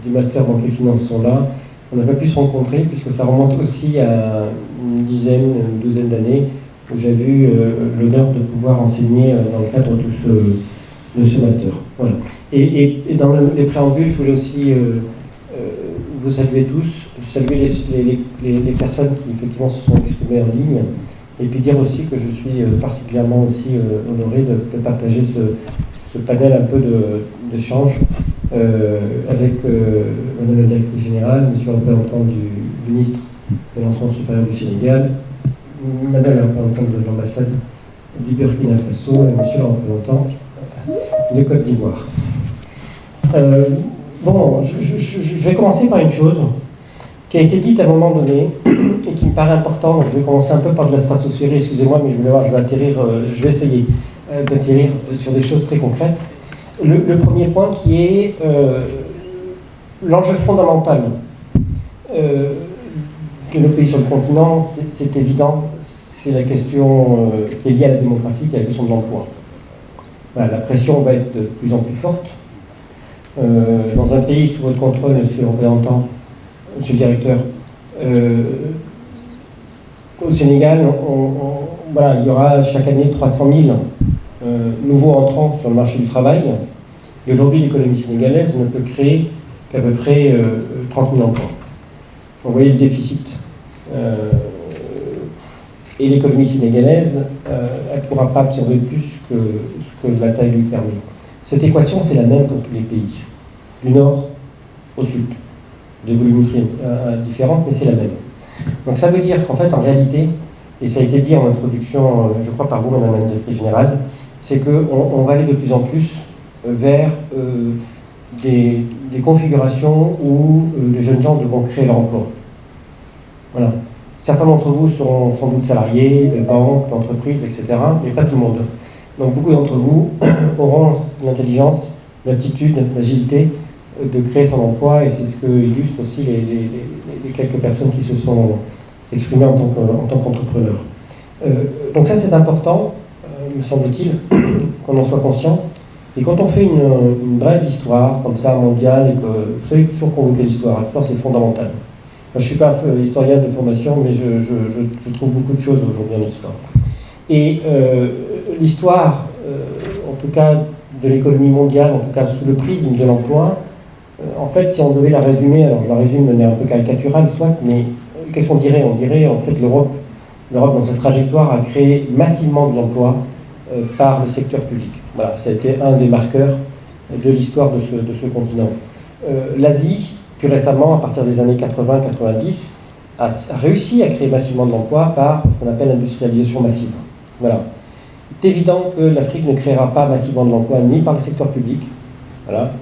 du Master Banque et Finance sont là, on n'a pas pu se rencontrer, puisque ça remonte aussi à une douzaine d'années, où j'ai eu l'honneur de pouvoir enseigner dans le cadre de ce master. Voilà. Et dans les préambules, je voulais aussi vous saluer tous, saluer les personnes qui effectivement se sont exprimées en ligne, et puis dire aussi que je suis particulièrement aussi honoré de partager ce panel un peu d'échange avec Madame la Directrice Générale, Monsieur le représentant du ministre de l'Enseignement supérieur du Sénégal, Madame la représentante de l'ambassade du Burkina Faso et Monsieur le représentant de Côte d'Ivoire. Bon, je vais commencer par une chose qui a été dite à un moment donné et qui me paraît important. Donc je vais commencer un peu par de la stratosphère, excusez-moi, mais je vais essayer d'atterrir sur des choses très concrètes. Le premier point qui est l'enjeu fondamental de nos pays sur le continent, c'est évident, c'est la question qui est liée à la démographie, qui est la question de l'emploi. Voilà, la pression va être de plus en plus forte. Dans un pays sous votre contrôle, Monsieur le représentant, Monsieur le directeur, au Sénégal, voilà, il y aura chaque année 300 000 nouveaux entrants sur le marché du travail. Et aujourd'hui, l'économie sénégalaise ne peut créer qu'à peu près 30 000 emplois. Donc, vous voyez le déficit. Et l'économie sénégalaise, elle ne pourra pas absorber plus que ce que la taille lui permet. Cette équation, c'est la même pour tous les pays, du nord au sud. Des volumétries différentes, mais c'est la même. Donc ça veut dire qu'en fait, en réalité, et ça a été dit en introduction, je crois par vous, Madame la Directrice Générale, c'est qu'on va aller de plus en plus vers des configurations où les jeunes gens devront créer leur emploi. Voilà. Certains d'entre vous seront sans doute salariés, banques, entreprises, etc., mais pas tout le monde. Donc beaucoup d'entre vous auront l'intelligence, l'aptitude, l'agilité de créer son emploi, et c'est ce que illustrent aussi les quelques personnes qui se sont exprimées en tant qu'entrepreneurs. Donc ça c'est important, me semble-t-il, qu'on en soit conscient. Et quand on fait une brève histoire, comme ça, mondiale, et que vous savez toujours convoquer l'histoire, l'histoire c'est fondamental. Moi, je ne suis pas historien de formation, mais je trouve beaucoup de choses aujourd'hui en histoire. Et l'histoire, en tout cas de l'économie mondiale, en tout cas sous le prisme de l'emploi, en fait, si on devait la résumer, alors je la résume de manière un peu caricaturale, soit, mais qu'est-ce qu'on dirait? On dirait en fait l'Europe dans cette trajectoire a créé massivement de l'emploi par le secteur public. Voilà, ça a été un des marqueurs de l'histoire de ce continent. L'Asie, plus récemment, à partir des années 80-90, a réussi à créer massivement de l'emploi par ce qu'on appelle l'industrialisation massive. Voilà. Il est évident que l'Afrique ne créera pas massivement de l'emploi ni par le secteur public, voilà,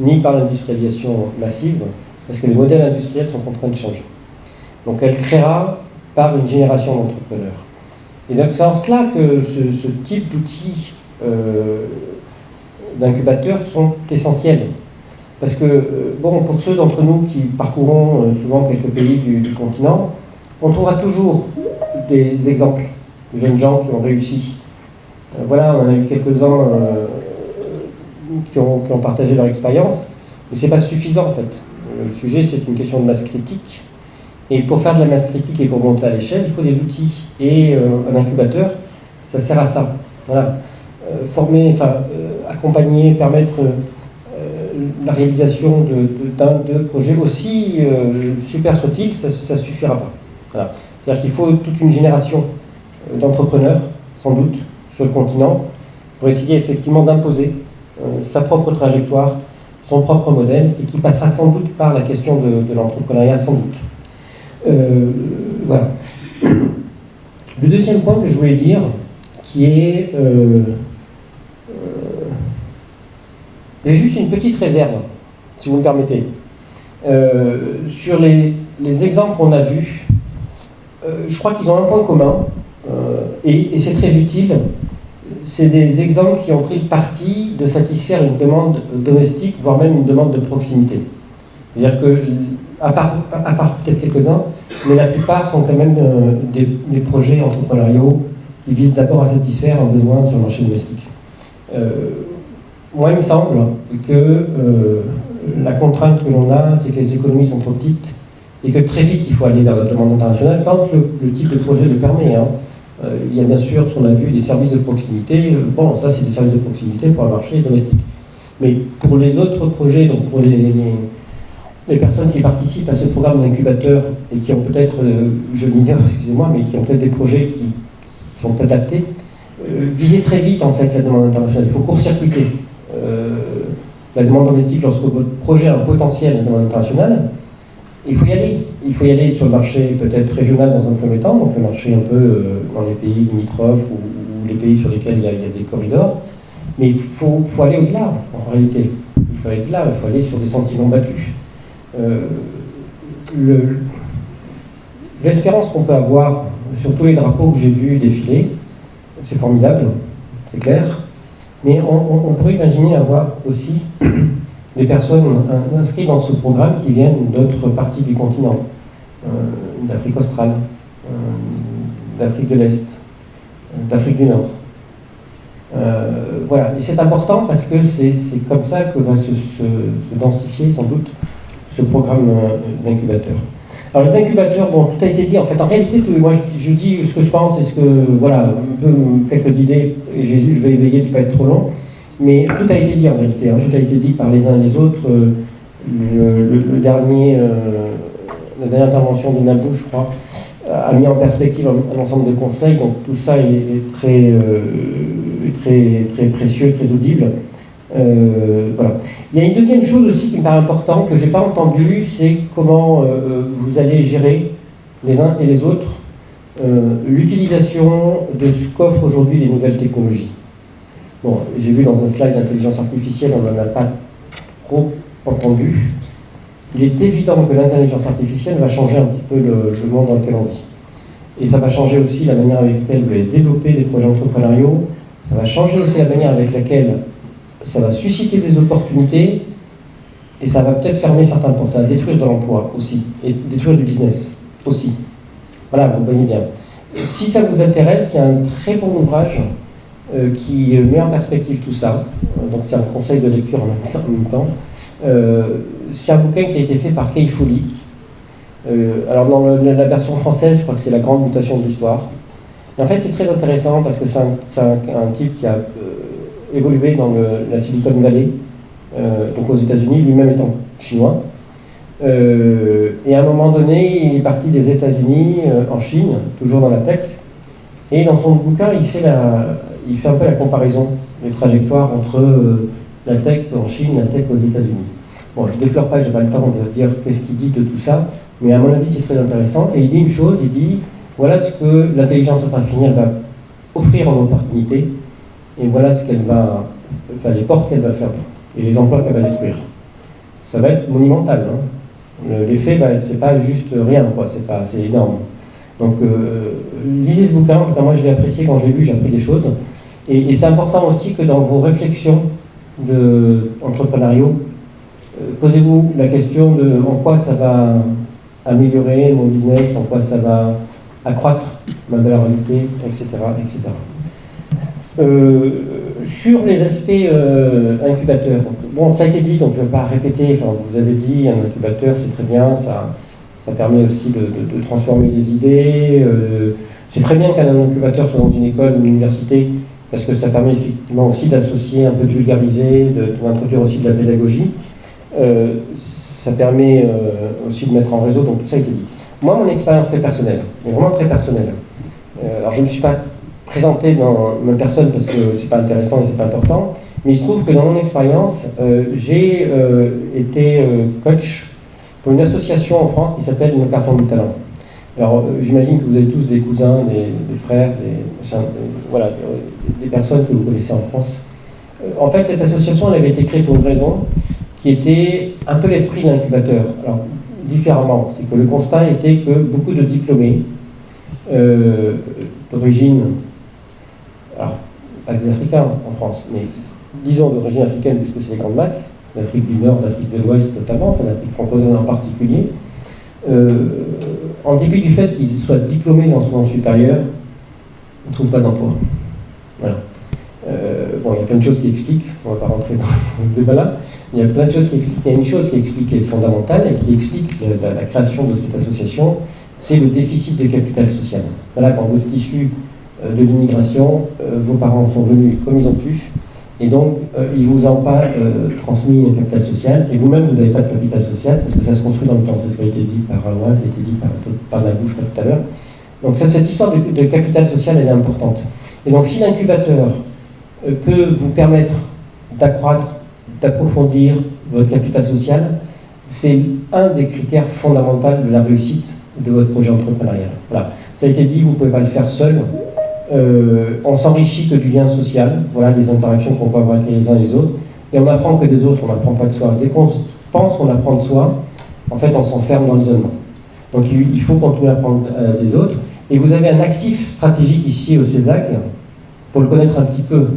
ni par l'industrialisation massive, parce que les modèles industriels sont en train de changer. Donc elle créera par une génération d'entrepreneurs. Et donc c'est en cela que ce type d'outils d'incubateurs sont essentiels. Parce que, bon, pour ceux d'entre nous qui parcourons souvent quelques pays du continent, on trouvera toujours des exemples de jeunes gens qui ont réussi. Voilà, on en a eu quelques-uns qui ont partagé leur expérience, mais ce n'est pas suffisant en fait. Le sujet, c'est une question de masse critique. Et pour faire de la masse critique et pour monter à l'échelle, il faut des outils. Et un incubateur, Ça sert à ça. Voilà. Former, accompagner, permettre la réalisation d'un ou deux projets, aussi super soit-il, ça ne suffira pas. Voilà. C'est-à-dire qu'il faut toute une génération d'entrepreneurs, sans doute, sur le continent, pour essayer effectivement d'imposer sa propre trajectoire, son propre modèle, et qui passera sans doute par la question de l'entrepreneuriat, sans doute. Voilà. Le deuxième point que je voulais dire, qui est... j'ai juste une petite réserve, si vous me permettez. Sur les exemples qu'on a vus, je crois qu'ils ont un point commun, et c'est très utile. C'est des exemples qui ont pris le parti de satisfaire une demande domestique, voire même une demande de proximité. C'est-à-dire que, à part peut-être quelques-uns, mais la plupart sont quand même des projets entrepreneuriaux qui visent d'abord à satisfaire un besoin sur le marché domestique. Moi, il me semble que la contrainte que l'on a, c'est que les économies sont trop petites et que très vite, il faut aller vers la demande internationale quand le type de projet le permet. Il y a bien sûr, ce qu'on a vu, des services de proximité. Bon, ça, c'est des services de proximité pour un marché domestique. Mais pour les autres projets, donc pour les personnes qui participent à ce programme d'incubateur et qui ont peut-être, je l'ignore, excusez-moi, mais qui ont peut-être des projets qui sont adaptés, visez très vite en fait la demande internationale. Il faut court-circuiter la demande domestique lorsque votre projet a un potentiel de demande internationale. Il faut y aller. Il faut y aller sur le marché peut-être régional dans un premier temps, donc le marché un peu dans les pays limitrophes ou les pays sur lesquels il y a des corridors. Mais il faut aller au-delà, en réalité. Il faut aller au-delà, il faut aller sur des sentiments battus. L'espérance qu'on peut avoir sur tous les drapeaux que j'ai vus défiler, c'est formidable, c'est clair, mais on pourrait imaginer avoir aussi des personnes inscrites dans ce programme qui viennent d'autres parties du continent, d'Afrique australe, d'Afrique de l'Est, d'Afrique du Nord. Voilà, et c'est important parce que c'est comme ça que va se densifier sans doute ce programme d'incubateur. Alors les incubateurs, bon, tout a été dit. En fait, en réalité, moi je dis ce que je pense et ce que, voilà, un peu quelques idées, et je vais essayer de ne pas être trop long, mais tout a été dit en réalité, tout a été dit par les uns et les autres. La dernière intervention de Nabou, je crois, a mis en perspective un ensemble de conseils, donc tout ça est très, très précieux, très audible. Voilà. Il y a une deuxième chose aussi qui me paraît importante, que je n'ai pas entendue, c'est comment vous allez gérer les uns et les autres l'utilisation de ce qu'offrent aujourd'hui les nouvelles technologies. Bon, j'ai vu dans un slide d'intelligence artificielle, on n'en a pas trop entendu. Il est évident que l'intelligence artificielle va changer un petit peu le monde dans lequel on vit. Et ça va changer aussi la manière avec laquelle vous allez développer des projets entrepreneuriaux, ça va changer aussi la manière avec laquelle ça va susciter des opportunités, et ça va peut-être fermer certains portes, ça va détruire de l'emploi aussi, et détruire du business aussi. Voilà, vous voyez bien. Si ça vous intéresse, il y a un très bon ouvrage qui met en perspective tout ça, donc c'est un conseil de lecture en même temps. C'est un bouquin qui a été fait par Kay Foley. Alors dans la version française, je crois que c'est La Grande Mutation de l'Histoire. Et en fait, c'est très intéressant parce que c'est un type qui a évolué dans la Silicon Valley, donc aux États-Unis, lui-même étant chinois. Et à un moment donné, il est parti des États-Unis en Chine, toujours dans la tech. Et dans son bouquin, il fait un peu la comparaison des trajectoires entre la tech en Chine et la tech aux États-Unis. Bon, je ne déflore pas, je n'ai pas le temps de dire qu'est-ce qu'il dit de tout ça, mais à mon avis, c'est très intéressant. Et il dit une chose, il dit, voilà ce que l'intelligence artificielle va offrir en opportunité, et voilà ce qu'elle va, enfin, les portes qu'elle va fermer, et les emplois qu'elle va détruire. Ça va être monumental. L'effet, c'est pas juste rien, quoi. C'est énorme. Donc, lisez ce bouquin. Moi, je l'ai apprécié quand je l'ai lu, j'ai appris des choses. Et c'est important aussi que dans vos réflexions entrepreneuriaux, posez-vous la question de en quoi ça va améliorer mon business, en quoi ça va accroître ma valeur ajoutée, etc., etc. Sur les aspects incubateurs, bon, ça a été dit, donc je ne vais pas répéter. Enfin, vous avez dit, un incubateur, c'est très bien, ça permet aussi de transformer les idées. C'est très bien qu'un incubateur soit dans une école ou une université, parce que ça permet effectivement aussi d'associer, un peu de vulgariser, d'introduire aussi de la pédagogie. Ça permet aussi de mettre en réseau, donc tout ça a été dit. Moi, mon expérience très personnelle, mais vraiment très personnelle. Alors je ne me suis pas présenté dans ma personne parce que c'est pas intéressant et c'est pas important, mais il se trouve que dans mon expérience, j'ai été coach pour une association en France qui s'appelle Le Carton du Talent. Alors j'imagine que vous avez tous des cousins, des frères, des personnes que vous connaissez en France. En fait, cette association, elle avait été créée pour une raison qui était un peu l'esprit de l'incubateur. Alors, différemment, c'est que le constat était que beaucoup de diplômés d'origine, alors pas des Africains en France, mais disons d'origine africaine puisque c'est les grandes masses, d'Afrique du Nord, d'Afrique de l'Ouest notamment, enfin d'Afrique francophone en particulier, en dépit du fait qu'ils soient diplômés d'enseignement supérieur, ne trouvent pas d'emploi. Voilà. Bon, il y a plein de choses qui expliquent, on ne va pas rentrer dans ce débat-là, il y a plein de choses qui expliquent. Il y a une chose qui explique, qui est fondamentale et qui explique la création de cette association, c'est le déficit de capital social. Voilà, quand vous êtes issu de l'immigration, vos parents sont venus comme ils ont pu, et donc ils ne vous ont pas transmis un capital social, et vous-même vous n'avez pas de capital social, parce que ça se construit dans le temps, c'est ce qui a été dit par Alois, ça a été dit par Nabou tout à l'heure. Donc cette histoire de capital social, elle est importante. Et donc si l'incubateur peut vous permettre d'accroître, d'approfondir votre capital social, c'est un des critères fondamentaux de la réussite de votre projet entrepreneurial. Voilà. Ça a été dit, vous ne pouvez pas le faire seul. On s'enrichit que du lien social, voilà, des interactions qu'on peut avoir avec les uns et les autres, et on n'apprend que des autres, on n'apprend pas de soi. Dès qu'on pense qu'on apprend de soi, en fait on s'enferme dans l'isolement. Donc il faut continuer à apprendre des autres. Et vous avez un actif stratégique ici au CESAC, pour le connaître un petit peu,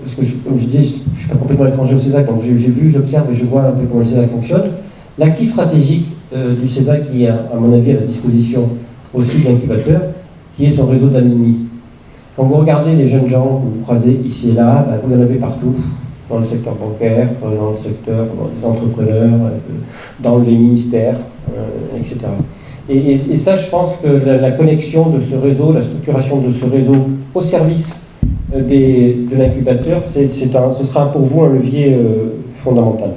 parce que comme je disais, je ne suis pas complètement étranger au CESAC, donc j'ai vu, j'observe et je vois un peu comment le CESAC fonctionne. L'actif stratégique du CESAC qui est, à mon avis, à la disposition aussi de l'incubateur, qui est son réseau d'alumni. Quand vous regardez les jeunes gens que vous croisez ici et là, ben, vous en avez partout, dans le secteur bancaire, dans le secteur des entrepreneurs, dans les ministères, etc. Et ça, je pense que la connexion de ce réseau, la structuration de ce réseau au service de l'incubateur, ce sera pour vous un levier fondamental.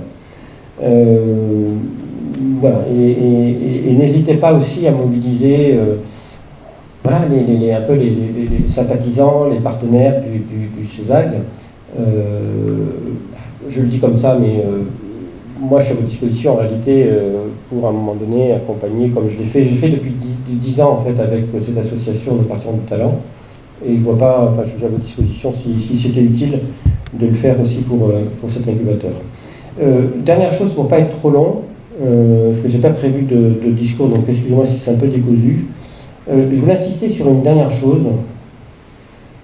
Voilà, et n'hésitez pas aussi à mobiliser voilà, un peu les sympathisants, les partenaires du CESAG. Je le dis comme ça, mais moi je suis à votre disposition en réalité pour à un moment donné accompagner comme je l'ai fait. J'ai fait depuis 10 ans en fait avec cette association de Carton du Talent. Et je vois pas, enfin, je suis à votre disposition si c'était utile de le faire aussi pour cet incubateur. Dernière chose, pour ne pas être trop long, parce que je n'ai pas prévu de discours, donc excusez-moi si c'est un peu décousu. Je voulais insister sur une dernière chose.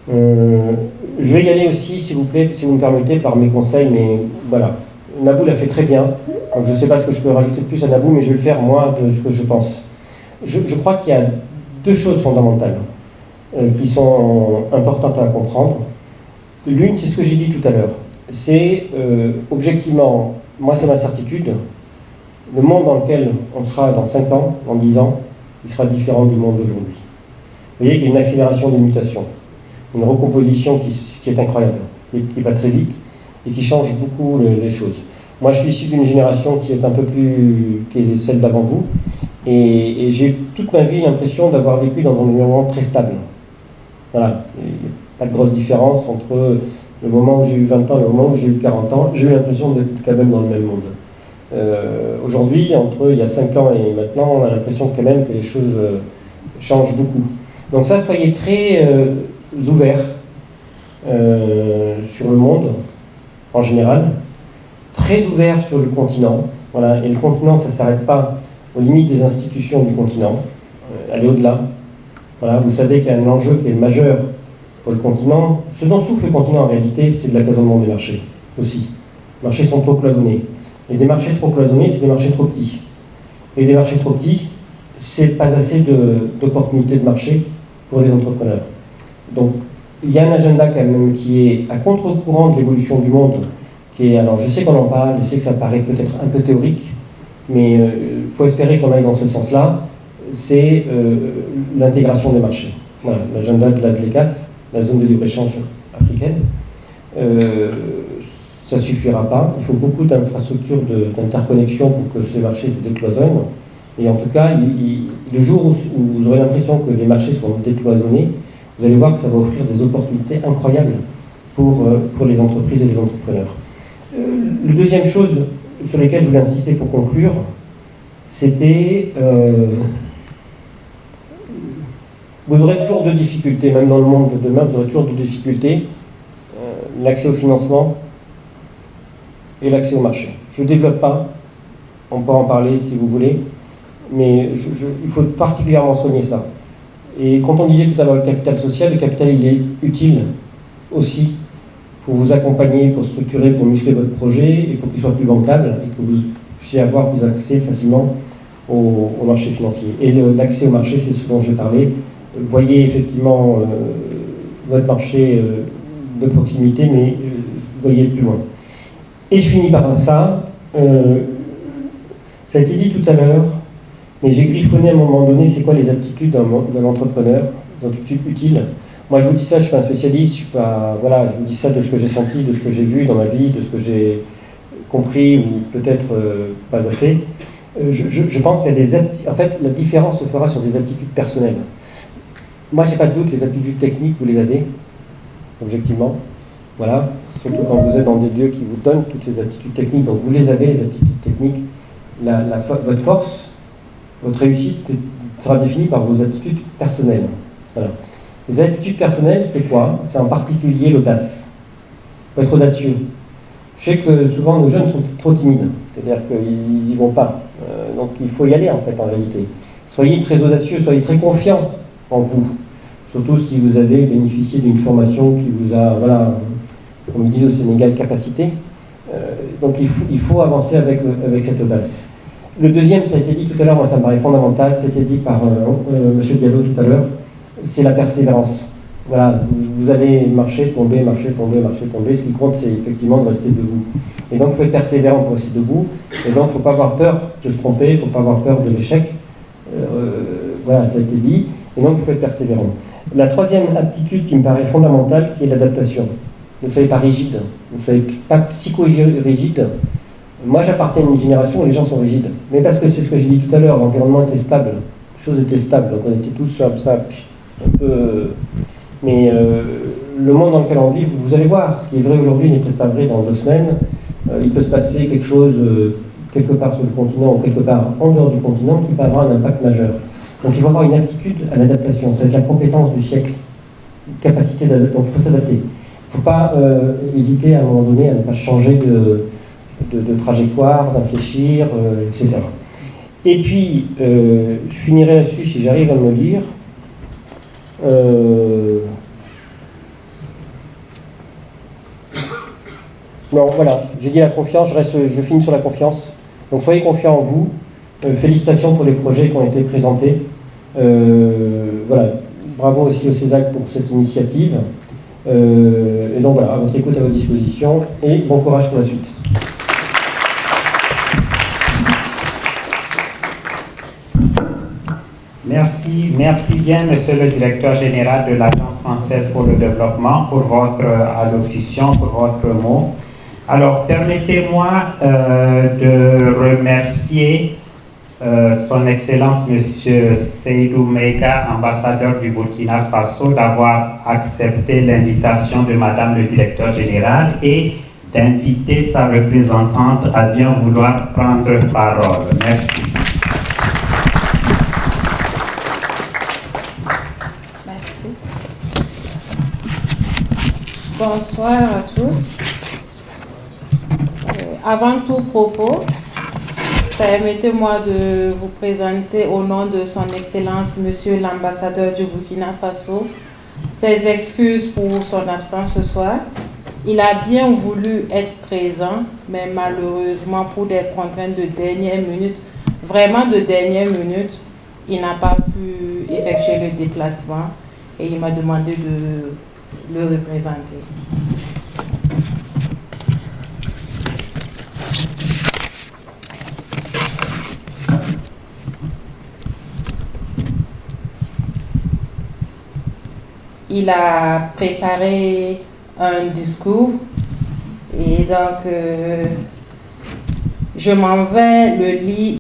Je vais y aller aussi, s'il vous plaît, si vous me permettez, par mes conseils, mais voilà. Nabou l'a fait très bien, donc je ne sais pas ce que je peux rajouter de plus à Nabou, mais je vais le faire moi de ce que je pense. Je crois qu'il y a deux choses fondamentales qui sont importantes à comprendre. L'une, c'est ce que j'ai dit tout à l'heure. C'est, objectivement, moi c'est ma certitude, le monde dans lequel on sera dans 5 ans, dans 10 ans, il sera différent du monde d'aujourd'hui. Vous voyez qu'il y a une accélération des mutations, une recomposition qui est incroyable, qui va très vite et qui change beaucoup les choses. Moi je suis issu d'une génération qui est un peu plus, qui est celle d'avant vous, et j'ai toute ma vie l'impression d'avoir vécu dans un environnement très stable. Voilà, il n'y a pas de grosse différence entre le moment où j'ai eu 20 ans et le moment où j'ai eu 40 ans. J'ai eu l'impression d'être quand même dans le même monde. Aujourd'hui, entre il y a 5 ans et maintenant, on a l'impression quand même que les choses changent beaucoup. Donc ça, soyez très ouverts sur le monde en général, très ouverts sur le continent. Voilà. Et le continent, ça ne s'arrête pas aux limites des institutions du continent, aller au-delà. Voilà. Vous savez qu'il y a un enjeu qui est majeur pour le continent. Ce dont souffre le continent en réalité, c'est de l'accaparement des marchés aussi. Les marchés sont trop cloisonnés. Et des marchés trop cloisonnés, c'est des marchés trop petits. Et des marchés trop petits, c'est pas assez d'opportunités de marché pour les entrepreneurs. Donc, il y a un agenda quand même qui est à contre-courant de l'évolution du monde, qui est, alors je sais qu'on en parle, je sais que ça paraît peut-être un peu théorique, mais il faut espérer qu'on aille dans ce sens-là. c'est l'intégration des marchés. Voilà, l'agenda de la ZLECAf, la zone de libre-échange africaine. Ça ne suffira pas. Il faut beaucoup d'infrastructures d'interconnexion pour que ces marchés se décloisonnent. Et en tout cas, le jour où vous aurez l'impression que les marchés sont décloisonnés, vous allez voir que ça va offrir des opportunités incroyables pour les entreprises et les entrepreneurs. La deuxième chose sur laquelle je voulais insister pour conclure, c'était vous aurez toujours deux difficultés, même dans le monde de demain, vous aurez toujours deux difficultés, l'accès au financement et l'accès au marché. Je ne développe pas, on peut en parler si vous voulez, mais il faut particulièrement soigner ça. Et quand on disait tout à l'heure le capital social, le capital il est utile aussi pour vous accompagner, pour structurer, pour muscler votre projet et pour qu'il soit plus bancable et que vous puissiez avoir plus accès facilement au marché financier. Et l'accès au marché, c'est ce dont j'ai parlé. Voyez effectivement votre marché de proximité, mais voyez plus loin. Et je finis par ça. Ça a été dit tout à l'heure, mais j'ai griffonné à un moment donné, c'est quoi les aptitudes d'un entrepreneur, les aptitudes utiles. Moi, je vous dis ça, je ne suis pas un spécialiste, je vous dis ça de ce que j'ai senti, de ce que j'ai vu dans ma vie, de ce que j'ai compris ou peut-être pas assez. Je pense qu'il y a des aptitudes. En fait, la différence se fera sur des aptitudes personnelles. Moi, je n'ai pas de doute, les aptitudes techniques, vous les avez, objectivement. Voilà, surtout quand vous êtes dans des lieux qui vous donnent toutes ces aptitudes techniques, donc vous les avez, les aptitudes techniques. Votre force, votre réussite sera définie par vos aptitudes personnelles. Voilà. Les aptitudes personnelles, c'est quoi? C'est en particulier l'audace. Il faut être audacieux. Je sais que souvent nos jeunes sont trop timides, c'est-à-dire qu'ils n'y vont pas. Donc il faut y aller en fait en réalité. Soyez très audacieux, soyez très confiants en vous. Surtout si vous avez bénéficié d'une formation qui vous a, voilà, comme ils disent au Sénégal, capacité. Donc il faut avancer avec cette audace. Le deuxième, ça a été dit tout à l'heure, moi ça me paraît fondamental, c'était dit par M. Diallo tout à l'heure, c'est la persévérance. Voilà, vous allez marcher, tomber, marcher, tomber, marcher, tomber. Ce qui compte, c'est effectivement de rester debout. Et donc, il faut être persévérant pour rester debout. Et donc, il ne faut pas avoir peur de se tromper, il ne faut pas avoir peur de l'échec. Voilà, ça a été dit. Et donc, il faut être persévérant. La troisième aptitude qui me paraît fondamentale, qui est l'adaptation. Ne soyez pas rigide, ne soyez pas psycho-rigide. Moi, j'appartiens à une génération où les gens sont rigides. Mais parce que c'est ce que j'ai dit tout à l'heure, l'environnement était stable, les choses étaient stables, donc on était tous comme ça, un peu... Mais le monde dans lequel on vit, vous allez voir, ce qui est vrai aujourd'hui n'est peut-être pas vrai dans 2 semaines. Il peut se passer quelque chose quelque part sur le continent ou quelque part en dehors du continent qui peut avoir un impact majeur. Donc il faut avoir une aptitude à l'adaptation, c'est la compétence du siècle, une capacité d'adapter, donc il faut s'adapter. Il ne faut pas hésiter à un moment donné à ne pas changer de trajectoire, d'infléchir, etc. Et puis, je finirai là-dessus si j'arrive à me lire. Non, voilà, j'ai dit la confiance, je finis sur la confiance. Donc soyez confiants en vous. Félicitations pour les projets qui ont été présentés. Voilà, bravo aussi au CESAC pour cette initiative. Et donc voilà, à votre écoute, à votre disposition, et bon courage pour la suite. Merci bien, Monsieur le Directeur Général de l'Agence française pour le développement, pour votre allocution, pour votre mot. Alors, permettez-moi de remercier Son Excellence Monsieur Seydou Meiga, ambassadeur du Burkina Faso, d'avoir accepté l'invitation de Madame le Directeur Général et d'inviter sa représentante à bien vouloir prendre parole. Merci. Merci. Bonsoir à tous. Avant tout propos, permettez-moi de vous présenter au nom de Son Excellence Monsieur l'ambassadeur du Burkina Faso ses excuses pour son absence ce soir. Il a bien voulu être présent, mais malheureusement pour des contraintes de dernière minute, vraiment de dernière minute, il n'a pas pu effectuer le déplacement et il m'a demandé de le représenter. il a préparé un discours et donc je m'en vais le lire.